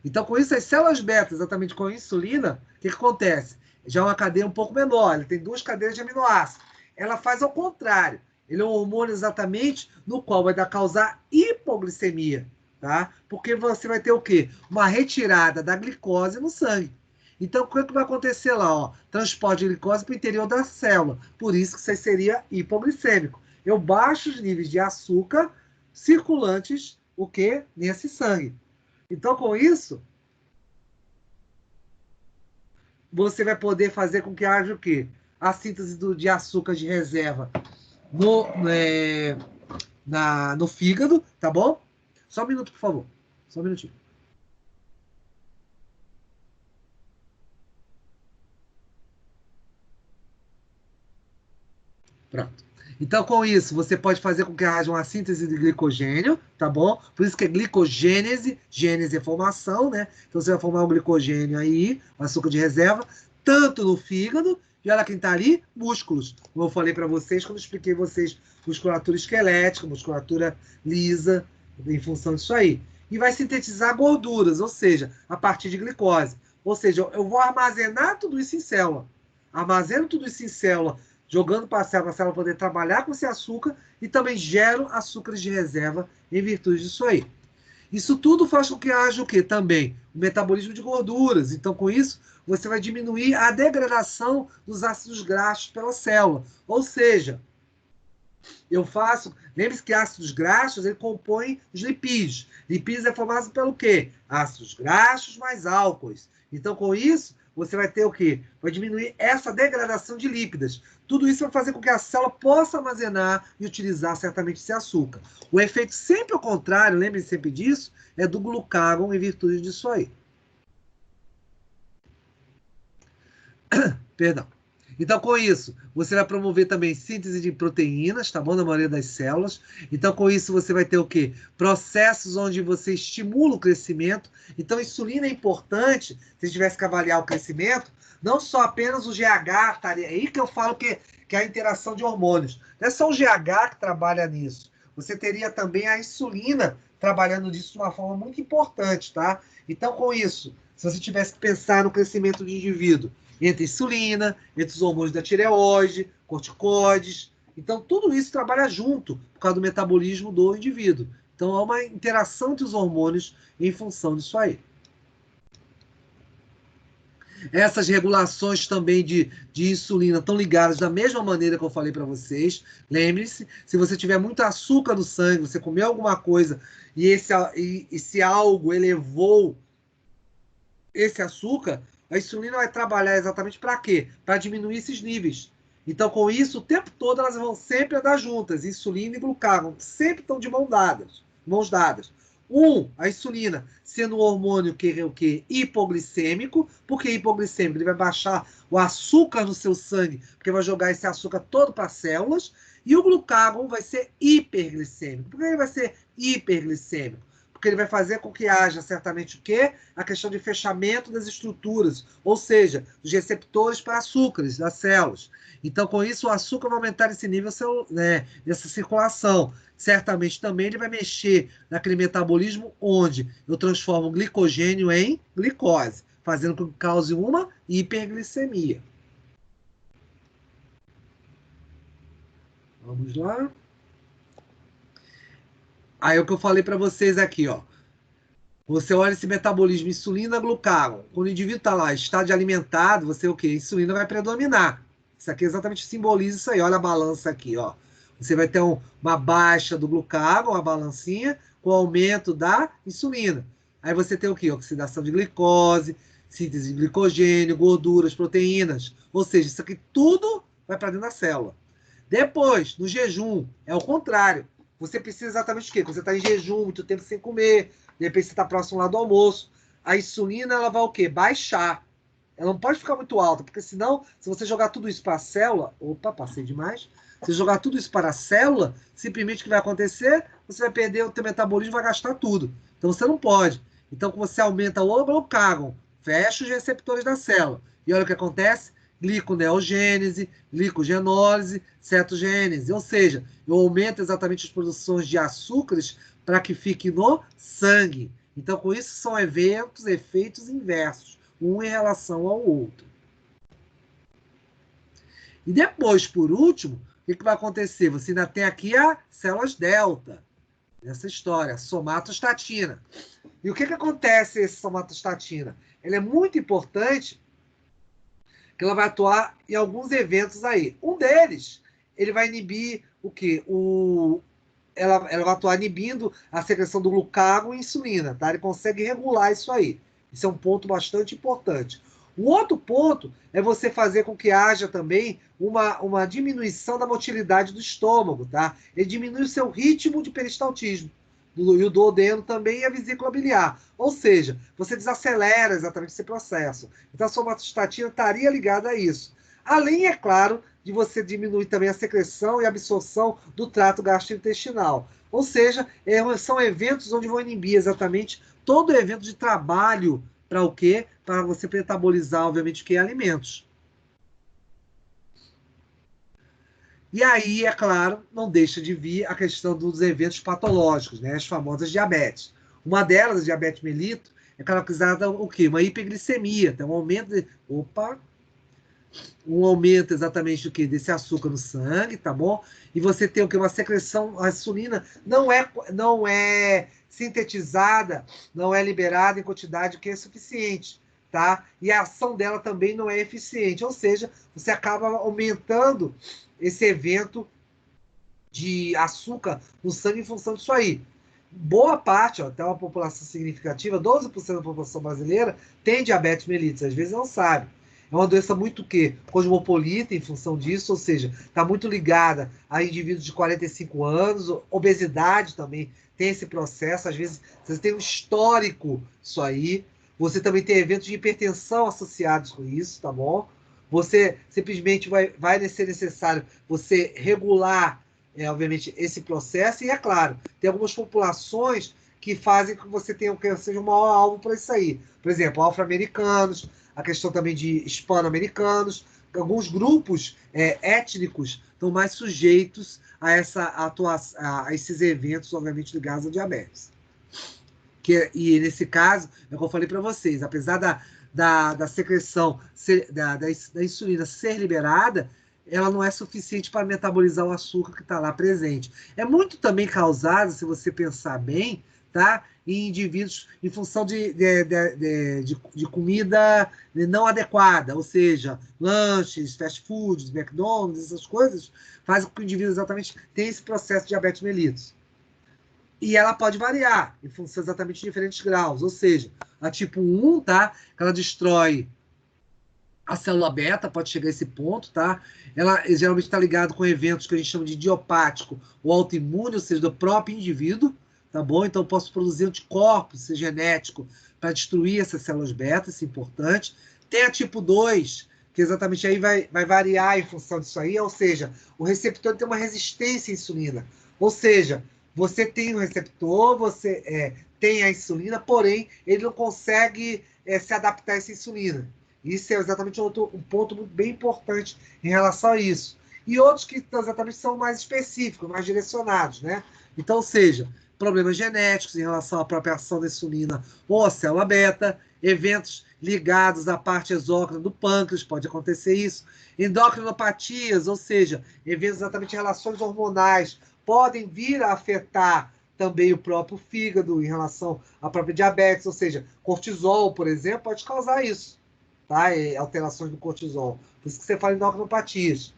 Então, com isso, as células beta, exatamente com a insulina, o que acontece? Já é uma cadeia um pouco menor, ele tem 2 cadeias de aminoácidos. Ela faz ao contrário. Ele é um hormônio exatamente no qual vai causar hipoglicemia, tá? Porque você vai ter o quê? Uma retirada da glicose no sangue. Então, o que vai acontecer lá? Ó? Transporte de glicose para o interior da célula. Por isso que isso seria hipoglicêmico. Eu baixo os níveis de açúcar, circulantes, o quê? Nesse sangue. Então, com isso, você vai poder fazer com que haja o quê? A síntese de açúcar de reserva no fígado, tá bom? Só um minuto, por favor. Só um minutinho. Pronto. Então, com isso, você pode fazer com que haja uma síntese de glicogênio, tá bom? Por isso que é glicogênese, gênese é formação, né? Então, você vai formar um glicogênio aí, um açúcar de reserva, tanto no fígado, e olha quem tá ali, músculos. Como eu falei para vocês, quando eu expliquei vocês musculatura esquelética, musculatura lisa, em função disso aí. E vai sintetizar gorduras, ou seja, a partir de glicose. Ou seja, eu vou armazenar tudo isso em célula. Armazeno tudo isso em célula, jogando para a célula poder trabalhar com esse açúcar e também gero açúcares de reserva em virtude disso aí. Isso tudo faz com que haja o quê? Também o metabolismo de gorduras. Então, com isso, você vai diminuir a degradação dos ácidos graxos pela célula. Ou seja, eu faço... Lembre-se que ácidos graxos, ele compõe os lipídios. Lipídios é formado pelo quê? Ácidos graxos mais álcoois. Então, com isso, você vai ter o quê? Vai diminuir essa degradação de lípidas. Tudo isso vai fazer com que a célula possa armazenar e utilizar certamente esse açúcar. O efeito sempre ao contrário, lembrem sempre disso, é do glucagon em virtude disso aí. Perdão. Então, com isso, você vai promover também síntese de proteínas, tá bom? Na maioria das células. Então, com isso, você vai ter o quê? Processos onde você estimula o crescimento. Então, insulina é importante, se tivesse que avaliar o crescimento, não só apenas o GH, tá? É aí que eu falo que é a interação de hormônios. Não é só o GH que trabalha nisso. Você teria também a insulina trabalhando nisso de uma forma muito importante, tá? Então, com isso, se você tivesse que pensar no crescimento do indivíduo, entre insulina, entre os hormônios da tireoide, corticoides. Então, tudo isso trabalha junto por causa do metabolismo do indivíduo. Então, há uma interação entre os hormônios em função disso aí. Essas regulações também de insulina estão ligadas da mesma maneira que eu falei para vocês. Lembre-se, se você tiver muito açúcar no sangue, você comeu alguma coisa e esse algo elevou esse açúcar, a insulina vai trabalhar exatamente para quê? Para diminuir esses níveis. Então, com isso, o tempo todo elas vão sempre andar juntas. Insulina e glucagon sempre estão de mãos dadas. A insulina sendo um hormônio que é o quê? Hipoglicêmico. Por que hipoglicêmico? Ele vai baixar o açúcar no seu sangue, porque vai jogar esse açúcar todo para as células. E o glucagon vai ser hiperglicêmico. Por que ele vai ser hiperglicêmico? Porque ele vai fazer com que haja certamente o quê? A questão de fechamento das estruturas, ou seja, os receptores para açúcares das células. Então, com isso, o açúcar vai aumentar esse nível, né, dessa circulação. Certamente também ele vai mexer naquele metabolismo onde eu transformo o glicogênio em glicose, fazendo com que cause uma hiperglicemia. Vamos lá. Aí é o que eu falei para vocês aqui, ó. Você olha esse metabolismo, insulina, glucagon. Quando o indivíduo está lá, estádio alimentado, você o quê? A insulina vai predominar. Isso aqui exatamente simboliza isso aí. Olha a balança aqui, ó. Você vai ter uma baixa do glucagon, uma balancinha, com aumento da insulina. Aí você tem o quê? Oxidação de glicose, síntese de glicogênio, gorduras, proteínas. Ou seja, isso aqui tudo vai para dentro da célula. Depois, no jejum, é o contrário. Você precisa exatamente o quê? Quando você está em jejum, muito tempo sem comer, de repente você está próximo lá do almoço, a insulina ela vai o quê? Baixar. Ela não pode ficar muito alta, porque senão, se você jogar tudo isso para a célula, opa, passei demais, se jogar tudo isso para a célula, simplesmente o que vai acontecer? Você vai perder o teu metabolismo, vai gastar tudo. Então você não pode. Então, quando você aumenta o glucagon, fecha os receptores da célula. E olha o que acontece? Gliconeogênese, glicogenólise, cetogênese. Ou seja, eu aumento exatamente as produções de açúcares para que fique no sangue. Então, com isso, são efeitos inversos, um em relação ao outro. E depois, por último, o que vai acontecer? Você ainda tem aqui as células delta, nessa história, somatostatina. E o que acontece essa somatostatina? Ela é muito importante, que ela vai atuar em alguns eventos aí. Um deles, ele vai inibir o quê? ela vai atuar inibindo a secreção do glucagon e insulina, tá? Ele consegue regular isso aí. Isso é um ponto bastante importante. O outro ponto é você fazer com que haja também uma diminuição da motilidade do estômago, tá? Ele diminui o seu ritmo de peristaltismo. E o duodeno também e a vesícula biliar. Ou seja, você desacelera exatamente esse processo. Então a somatostatina estaria ligada a isso. Além, é claro, de você diminuir também a secreção e absorção do trato gastrointestinal. Ou seja, são eventos onde vão inibir exatamente todo evento de trabalho para o quê? Para você metabolizar, obviamente, que é alimentos. E aí, é claro, não deixa de vir a questão dos eventos patológicos, né? As famosas diabetes. Uma delas, a diabetes mellitus, é caracterizada o quê? Uma hiperglicemia, tem um aumento de... um aumento exatamente do que? Desse açúcar no sangue, tá bom? E você tem o que? Uma secreção, a insulina não é sintetizada, não é liberada em quantidade que é suficiente, tá? E a ação dela também não é eficiente, ou seja, você acaba aumentando esse evento de açúcar no sangue em função disso aí. Boa parte, até uma população significativa, 12% da população brasileira tem diabetes mellitus, às vezes não sabe. É uma doença muito cosmopolita em função disso, ou seja, está muito ligada a indivíduos de 45 anos, obesidade também tem esse processo, às vezes você tem um histórico isso aí, você também tem eventos de hipertensão associados com isso, tá bom? Você simplesmente vai ser necessário você regular, obviamente, esse processo, e é claro, tem algumas populações que fazem com que você seja o maior alvo para isso aí. Por exemplo, afro-americanos, a questão também de hispano-americanos, alguns grupos étnicos estão mais sujeitos a a esses eventos, obviamente, ligados ao diabetes. E nesse caso, é o que eu falei para vocês, apesar da secreção da insulina ser liberada, ela não é suficiente para metabolizar o açúcar que está lá presente. É muito também causado, se você pensar bem, tá? Em indivíduos em função de comida não adequada, ou seja, lanches, fast foods, McDonald's, essas coisas, fazem com que o indivíduo exatamente tenha esse processo de diabetes mellitus. E ela pode variar em função exatamente de diferentes graus, ou seja, a tipo 1, tá? Ela destrói a célula beta, pode chegar a esse ponto, tá? Ela geralmente está ligada com eventos que a gente chama de idiopático ou autoimune, ou seja, do próprio indivíduo, tá bom? Então eu posso produzir anticorpos, ser genético, para destruir essas células beta, isso é importante. Tem a tipo 2, que exatamente aí vai variar em função disso aí, ou seja, o receptor tem uma resistência à insulina, ou seja, você tem o receptor, você tem a insulina, porém ele não consegue se adaptar a essa insulina. Isso é exatamente um ponto bem importante em relação a isso. E outros que exatamente são mais específicos, mais direcionados, né? Então, ou seja, problemas genéticos em relação à própria ação da insulina ou à célula beta, eventos ligados à parte exócrina do pâncreas, pode acontecer isso, endocrinopatias, ou seja, eventos exatamente em relações hormonais, podem vir a afetar também o próprio fígado em relação à própria diabetes, ou seja, cortisol, por exemplo, pode causar isso, tá? Alterações do cortisol. Por isso que você fala em endocrinopatias.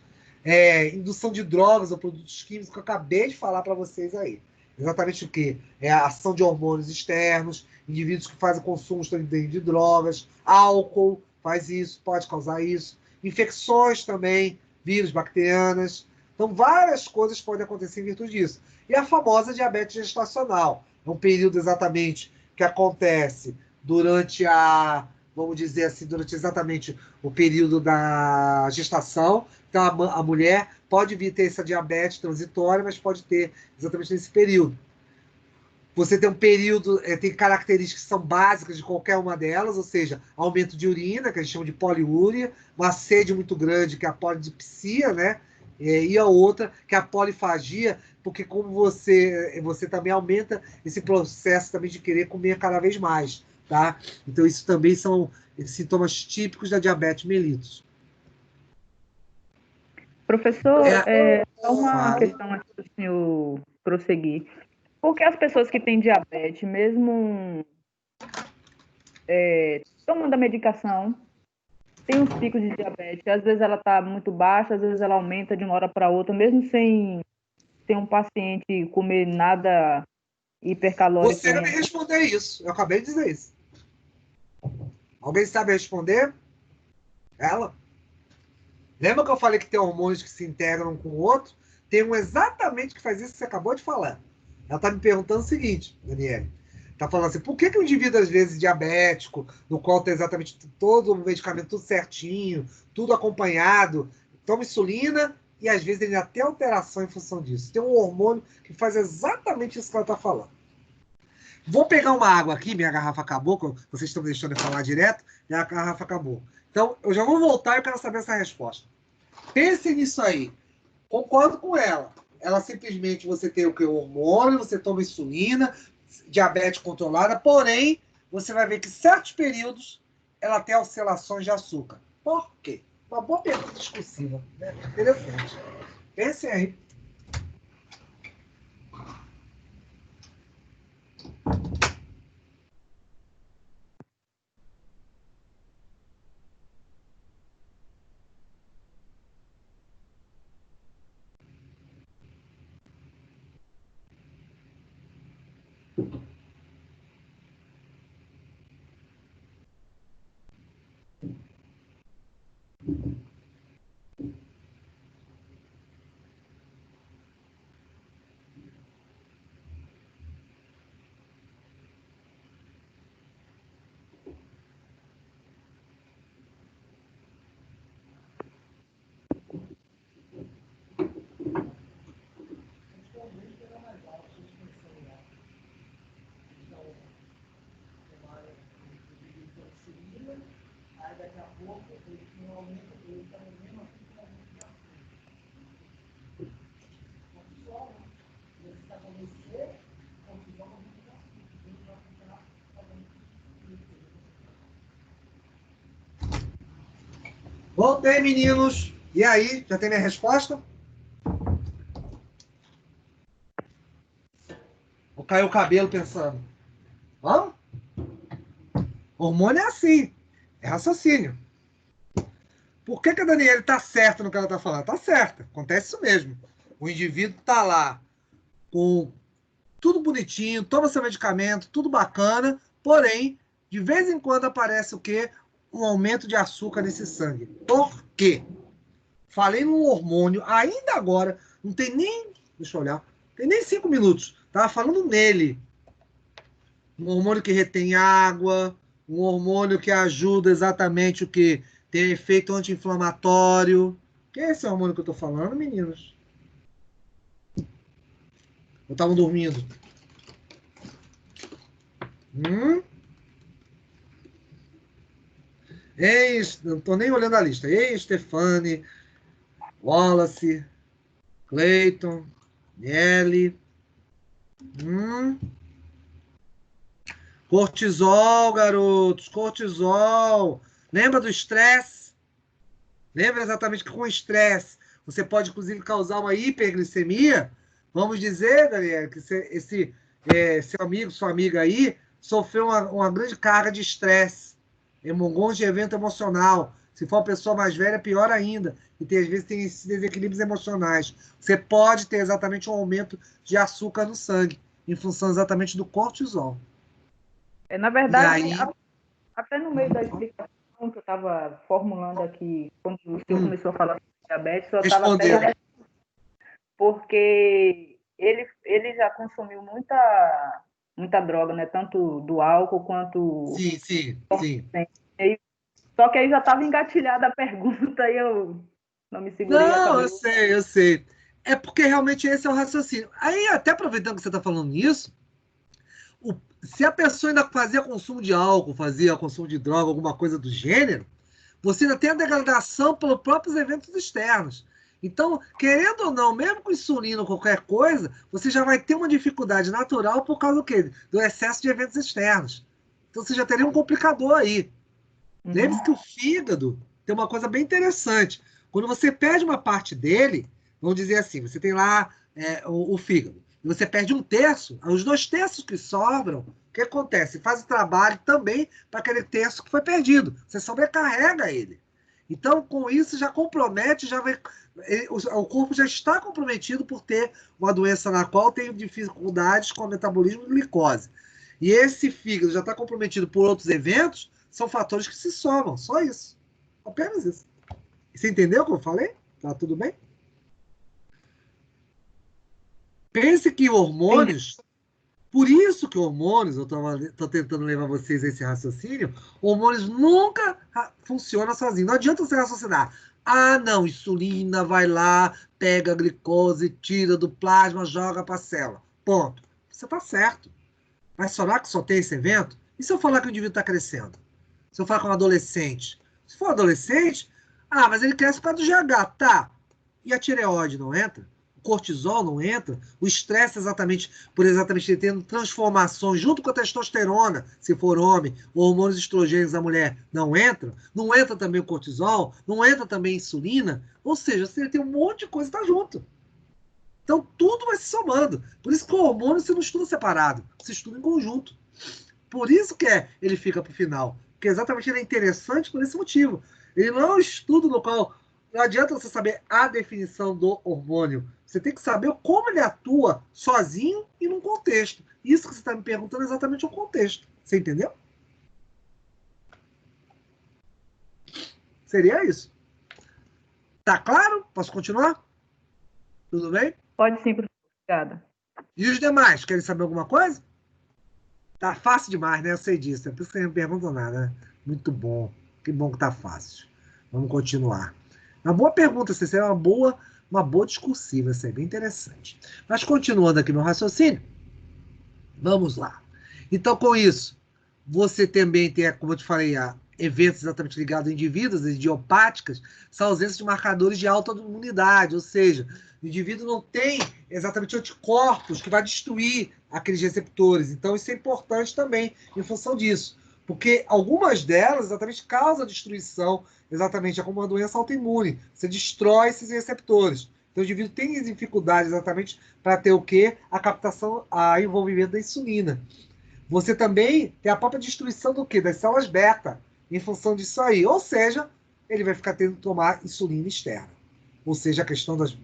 Indução de drogas ou produtos químicos que eu acabei de falar para vocês aí. Exatamente o quê? É a ação de hormônios externos, indivíduos que fazem consumo de drogas, álcool faz isso, pode causar isso. Infecções também, vírus, bacterianas. Então, várias coisas podem acontecer em virtude disso. E a famosa diabetes gestacional. É um período exatamente que acontece durante vamos dizer assim, durante exatamente o período da gestação. Então, a mulher pode vir ter essa diabetes transitória, mas pode ter exatamente nesse período. Você tem um período, tem características que são básicas de qualquer uma delas, ou seja, aumento de urina, que a gente chama de poliúria, uma sede muito grande, que é a polidipsia, né? E a outra, que é a polifagia, porque como você também aumenta esse processo também de querer comer cada vez mais, tá? Então isso também são sintomas típicos da diabetes mellitus. Professor, só uma questão antes do senhor prosseguir. Por que as pessoas que têm diabetes, mesmo tomando a medicação, tem uns picos de diabetes? Às vezes ela está muito baixa, às vezes ela aumenta de uma hora para outra, mesmo sem sem um paciente comer nada hipercalórico. Você não me respondeu isso. Eu acabei de dizer isso. Alguém sabe responder? Ela? Lembra que eu falei que tem hormônios que se integram um com o outro? Tem um exatamente que faz isso que você acabou de falar. Ela está me perguntando o seguinte, Daniele. Está falando assim, por que o indivíduo, às vezes, diabético, no qual tem exatamente todo o medicamento tudo certinho, tudo acompanhado, toma insulina e, às vezes, ele tem até alteração em função disso. Tem um hormônio que faz exatamente isso que ela está falando. Vou pegar uma água aqui, minha garrafa acabou, vocês estão me deixando eu falar direto, minha garrafa acabou. Então, eu já vou voltar e eu quero saber essa resposta. Pense nisso aí. Concordo com ela. Ela simplesmente, você tem o que? O hormônio, você toma insulina, diabetes controlada, porém, você vai ver que em certos períodos ela tem oscilações de açúcar. Por quê? Uma boa pergunta discursiva, né? Interessante. Pense aí. Voltei, meninos. E aí, já tem minha resposta? Ou caiu o cabelo pensando? Vamos? Hormônio é assim. É raciocínio. Por que a Daniela está certa no que ela está falando? Está certa. Acontece isso mesmo. O indivíduo está lá com tudo bonitinho, toma seu medicamento, tudo bacana, porém, de vez em quando aparece o quê? Um aumento de açúcar nesse sangue. Por quê? Falei num hormônio, ainda agora, não tem nem, deixa eu olhar, tem nem 5 minutos, estava falando nele. Um hormônio que retém água, um hormônio que ajuda exatamente o que? Tem efeito anti-inflamatório. Que é esse hormônio que eu estou falando, meninos? Ou estavam dormindo? Ei, não estou nem olhando a lista. Ei, Stefane, Wallace, Clayton, Nelly. Cortisol, garotos, cortisol. Lembra do estresse? Lembra exatamente que com estresse você pode, inclusive, causar uma hiperglicemia? Vamos dizer, Daniel, que esse seu amigo, sua amiga aí, sofreu uma grande carga de estresse, de evento emocional. Se for uma pessoa mais velha, pior ainda. E às vezes tem esses desequilíbrios emocionais. Você pode ter exatamente um aumento de açúcar no sangue, em função exatamente do cortisol. Na verdade, aí, até no meio da explicação que eu estava formulando aqui, quando o senhor começou a falar sobre diabetes, eu estava até... Porque ele já consumiu muita droga, né? Tanto do álcool quanto... Sim. Só que aí já estava engatilhada a pergunta e eu não me segurei. Não, eu sei. É porque realmente esse é o raciocínio. Aí, até aproveitando que você está falando nisso, se a pessoa ainda fazia consumo de álcool, fazia consumo de droga, alguma coisa do gênero, você ainda tem a degradação pelos próprios eventos externos. Então, querendo ou não, mesmo com insulina ou qualquer coisa, você já vai ter uma dificuldade natural por causa do quê? Do excesso de eventos externos. Então, você já teria um complicador aí. Lembre-se que o fígado tem uma coisa bem interessante. Quando você perde uma parte dele, vamos dizer assim, você tem lá o fígado, e você perde 1/3, os 2/3 que sobram, o que acontece? Faz o trabalho também para aquele terço que foi perdido. Você sobrecarrega ele. Então, com isso, já compromete, o corpo já está comprometido por ter uma doença na qual tem dificuldades com o metabolismo de glicose. E esse fígado já está comprometido por outros eventos, são fatores que se somam, só isso. Apenas isso. Você entendeu o que eu falei? Tá tudo bem? Pense que hormônios... Por isso que hormônios, eu estou tentando levar vocês a esse raciocínio, hormônios nunca funcionam sozinhos. Não adianta você raciocinar. Ah, não, insulina vai lá, pega a glicose, tira do plasma, joga para a célula. Ponto. Você está certo. Mas falar que só tem esse evento? E se eu falar que o indivíduo está crescendo? Se eu falar com um adolescente? Se for adolescente, mas ele cresce por causa do GH, tá. E a tireoide não entra? O cortisol não entra? O estresse por exatamente ele tendo transformações junto com a testosterona, se for homem, hormônios estrogênicos da mulher, não entra? Não entra também o cortisol? Não entra também a insulina? Ou seja, você tem um monte de coisa que está junto. Então, tudo vai se somando. Por isso que o hormônio você não estuda separado, você estuda em conjunto. Por isso que ele fica para o final. Porque exatamente ele é interessante por esse motivo. Ele não é um estudo no qual não adianta você saber a definição do hormônio. Você tem que saber como ele atua sozinho e num contexto. Isso que você está me perguntando é exatamente o contexto. Você entendeu? Seria isso. Tá claro? Posso continuar? Tudo bem? Pode sim, professor. Obrigada. E os demais? Querem saber alguma coisa? Tá fácil demais, né? Eu sei disso. É por isso que você não pergunta nada, né? Muito bom. Que bom que tá fácil. Vamos continuar. Uma boa pergunta, essa é uma boa discursiva, isso é bem interessante. Mas continuando aqui meu raciocínio, vamos lá. Então, com isso, você também tem, como eu te falei, eventos exatamente ligados a indivíduos, idiopáticas, são ausência de marcadores de alta imunidade, ou seja, o indivíduo não tem exatamente anticorpos que vai destruir aqueles receptores. Então, isso é importante também em função disso. Porque algumas delas exatamente causam destruição, exatamente, é como uma doença autoimune. Você destrói esses receptores. Então, o indivíduo tem dificuldade exatamente para ter o quê? A captação, a envolvimento da insulina. Você também tem a própria destruição do quê? Das células beta, em função disso aí. Ou seja, ele vai ficar tendo que tomar insulina externa. Ou seja, a questão das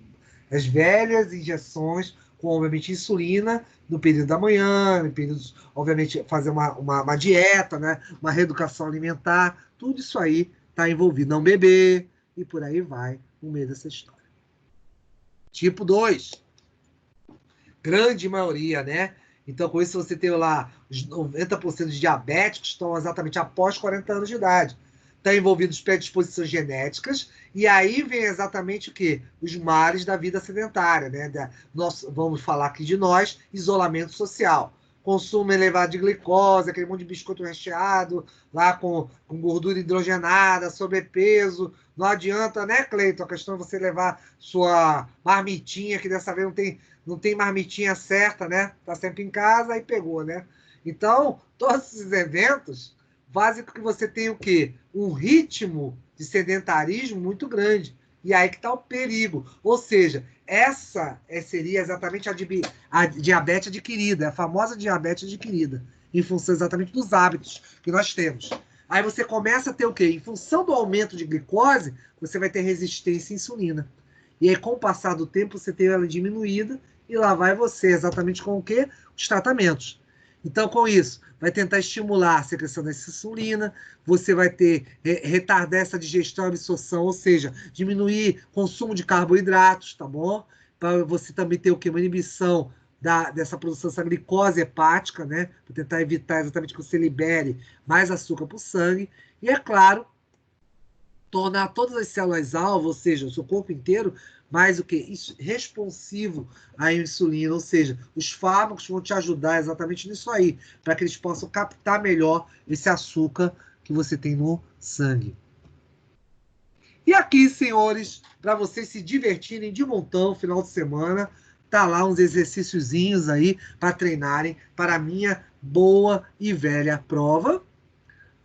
velhas injeções com, obviamente, insulina no período da manhã, no período, obviamente, fazer uma dieta, né? Uma reeducação alimentar, tudo isso aí está envolvido. Não beber, e por aí vai no meio dessa história. Tipo 2. Grande maioria, né? Então, com isso, você tem lá os 90% de diabéticos estão exatamente após 40 anos de idade. Estão envolvidos predisposições genéticas, e aí vem exatamente o quê? Os males da vida sedentária, né? Vamos falar aqui de nós, isolamento social. Consumo elevado de glicose, aquele monte de biscoito recheado, lá com gordura hidrogenada, sobrepeso. Não adianta, né, Cleiton? A questão é você levar sua marmitinha, que dessa vez não tem marmitinha certa, né? Tá sempre em casa, aí pegou, né? Então, todos esses eventos fazem com que você tenha o quê? Um ritmo de sedentarismo muito grande. E aí que está o perigo. Ou seja, essa seria exatamente a diabetes adquirida, a famosa diabetes adquirida, em função exatamente dos hábitos que nós temos. Aí você começa a ter o quê? Em função do aumento de glicose, você vai ter resistência à insulina. E aí, com o passar do tempo, você tem ela diminuída, e lá vai você, exatamente com o quê? Os tratamentos. Então, com isso, vai tentar estimular a secreção dessa insulina, você vai ter, retardar essa digestão e absorção, ou seja, diminuir o consumo de carboidratos, tá bom? Para você também ter o quê? Uma inibição dessa produção dessa glicose hepática, né? Para tentar evitar exatamente que você libere mais açúcar para o sangue. E, é claro, tornar todas as células-alvo, ou seja, o seu corpo inteiro, mais o que? Responsivo à insulina, ou seja, os fármacos vão te ajudar exatamente nisso aí, para que eles possam captar melhor esse açúcar que você tem no sangue. E aqui, senhores, para vocês se divertirem de montão no final de semana, tá lá uns exercíciozinhos aí para treinarem para a minha boa e velha prova.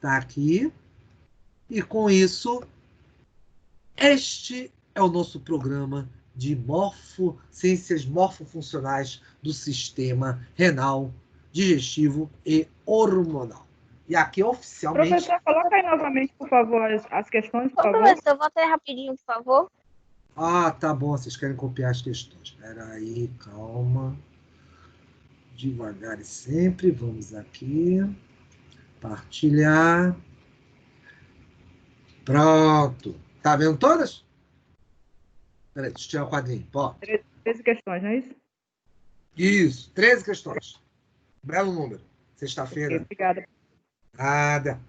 Tá aqui. E com isso, este é o nosso programa de ciências morfofuncionais do sistema renal, digestivo e hormonal. E aqui oficialmente... Professor, coloca aí novamente, por favor, as questões, por favor. Professor, volta aí rapidinho, por favor. Ah, tá bom, vocês querem copiar as questões. Espera aí, calma. Devagar e sempre, vamos aqui. Partilhar. Pronto. Tá vendo todas? Peraí, deixa eu tirar o quadrinho. Pô. 13 questões, não é isso? Isso, 13 questões. Belo número. Sexta-feira. Ok, obrigada. Nada.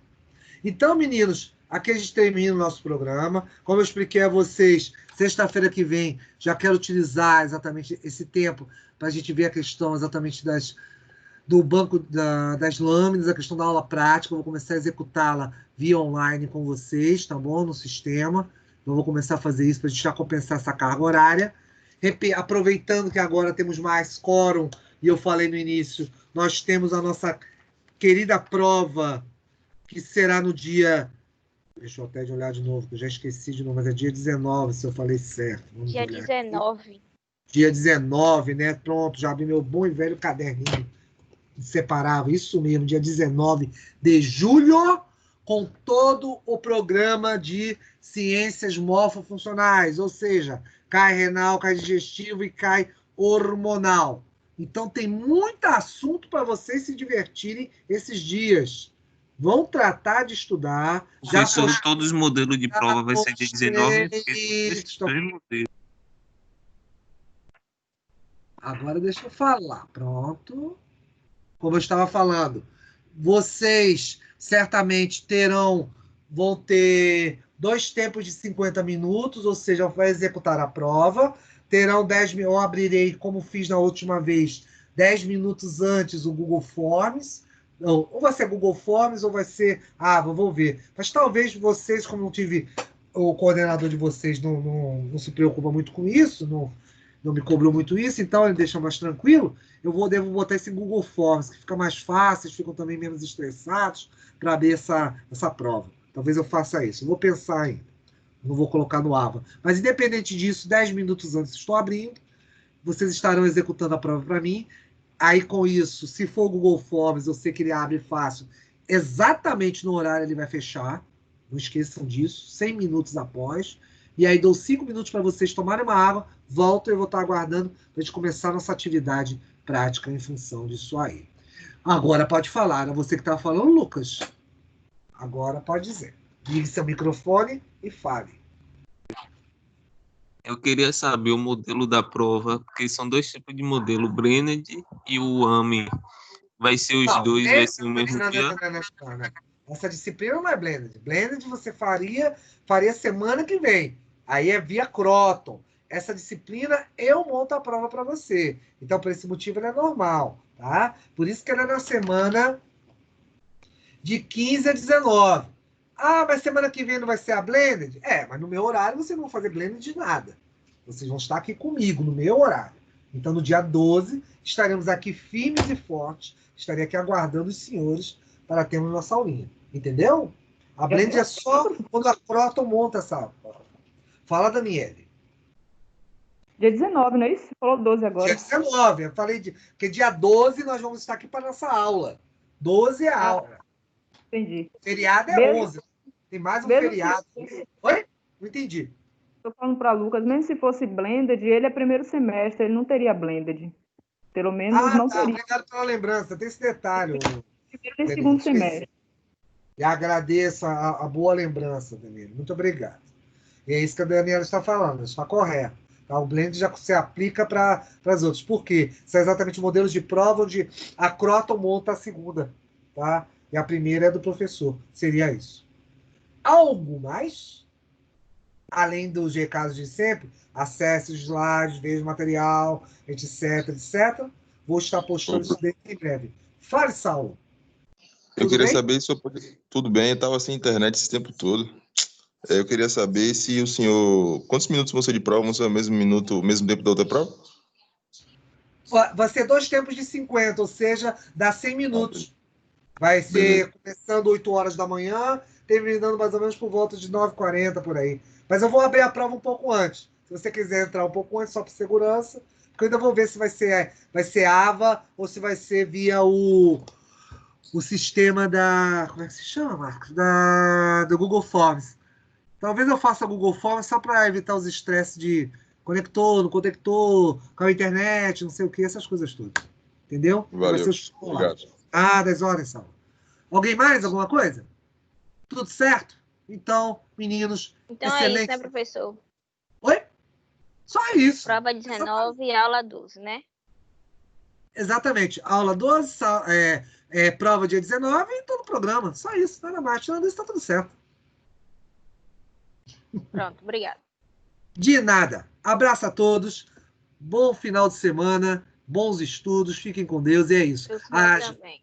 Então, meninos, aqui a gente termina o nosso programa. Como eu expliquei a vocês, sexta-feira que vem já quero utilizar exatamente esse tempo para a gente ver a questão exatamente do banco das lâminas, a questão da aula prática. Eu vou começar a executá-la via online com vocês, tá bom? No sistema. Eu vou começar a fazer isso para a gente já compensar essa carga horária. Aproveitando que agora temos mais quórum, e eu falei no início, nós temos a nossa querida prova, que será no dia... Deixa eu até olhar de novo, que eu já esqueci de novo, mas é dia 19, se eu falei certo. Vamos Dia olhar 19. aqui. Dia 19, né? Pronto, já abri meu bom e velho caderninho separável. Isso mesmo, dia 19 de julho, com todo o programa de ciências morfofuncionais, ou seja, cai renal, cai digestivo e cai hormonal. Então tem muito assunto para vocês se divertirem esses dias. Vão tratar de estudar. Professor, todos os modelos de prova vai ser dia 19. Agora deixa eu falar. Pronto. Como eu estava falando, vocês certamente vão ter 2 tempos de 50 minutos, ou seja, vai executar a prova. Terão 10 minutos, eu abrirei, como fiz na última vez, 10 minutos antes o Google Forms. Não, ou vai ser Google Forms, ou vai ser... vou ver. Mas talvez vocês, como não tive... O coordenador de vocês não se preocupa muito com isso, não me cobrou muito isso, então ele deixa mais tranquilo. Devo botar esse Google Forms, que fica mais fácil, eles ficam também menos estressados para abrir essa prova. Talvez eu faça isso. Eu vou pensar ainda. Não vou colocar no AVA. Mas, independente disso, 10 minutos antes estou abrindo. Vocês estarão executando a prova para mim. Aí, com isso, se for o Google Forms, eu sei que ele abre fácil. Exatamente no horário ele vai fechar. Não esqueçam disso. 100 minutos após. E aí dou 5 minutos para vocês tomarem uma água. Volto e eu vou estar aguardando para a gente começar a nossa atividade prática em função disso aí. Agora pode falar. Era você que estava falando, Lucas? Agora pode dizer. Ligue seu microfone e fale. Eu queria saber o modelo da prova, porque são 2 tipos de modelo, o Blended e o AMI. Vai ser os dois, vai ser o mesmo dia? Não. Essa disciplina não é Blended. Blended você faria semana que vem. Aí é via Croton. Essa disciplina eu monto a prova para você. Então, por esse motivo, ela é normal. Tá? Por isso que ela é na semana de 15 a 19. Mas semana que vem não vai ser a Blended? Mas no meu horário vocês não vão fazer Blended de nada. Vocês vão estar aqui comigo, no meu horário. Então, no dia 12, estaremos aqui firmes e fortes. Estarei aqui aguardando os senhores para termos nossa aulinha. Entendeu? A Blended é só quando a Croton monta essa. Fala, Daniele. Dia 19, não é isso? Você falou 12 agora. Dia 19, eu falei porque dia 12 nós vamos estar aqui para nossa aula. 12 é a aula. Entendi. Feriado é 11. Tem mais um feriado. Oi? Não entendi. Estou falando para Lucas, mesmo se fosse blended, ele é primeiro semestre, ele não teria blended. Pelo menos não teria. Obrigado pela lembrança. Tem esse detalhe. Primeiro e segundo semestre. E agradeço a boa lembrança, Daniela. Muito obrigado. E é isso que a Daniela está falando. Está correto. Tá? O blend já se aplica para as outras. Por quê? São exatamente modelos de prova onde a Croton monta a segunda. Tá? E a primeira é do professor. Seria isso. Algo mais? Além dos recados de sempre, acesse os slides, veja o material, etc, etc. Vou estar postando isso dentro em breve. Fale, Saulo. Eu queria saber se eu podia... Tudo bem, eu estava sem internet esse tempo todo. Eu queria saber se o senhor... Quantos minutos vão ser de prova? Vão ser o mesmo tempo da outra prova? Vai ser 2 tempos de 50, ou seja, dá 100 minutos. Vai ser começando 8 horas da manhã, terminando mais ou menos por volta de 9h40, por aí. Mas eu vou abrir a prova um pouco antes. Se você quiser entrar um pouco antes, só por segurança, porque eu ainda vou ver se vai ser AVA ou se vai ser via o o sistema da... Como é que se chama, Marcos? Do Google Forms. Talvez eu faça Google Forms só para evitar os estresses de conector, não conector, com a internet, não sei o que, essas coisas todas. Entendeu? Valeu. Obrigado. Das horas são. Alguém mais? Alguma coisa? Tudo certo? Então, meninos, Então excelente. é isso, né, professor? Oi? Só isso. Prova 19 e aula 12, né? Exatamente. Aula 12, prova dia 19 e todo o programa. Só isso, nada mais. Tirando isso, tá tudo certo. Pronto, obrigada. De nada. Abraço a todos. Bom final de semana. Bons estudos. Fiquem com Deus. E é isso. Também.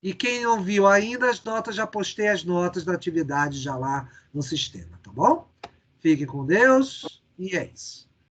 E quem não viu ainda as notas, já postei as notas da atividade já lá no sistema, tá bom? Fiquem com Deus. E é isso.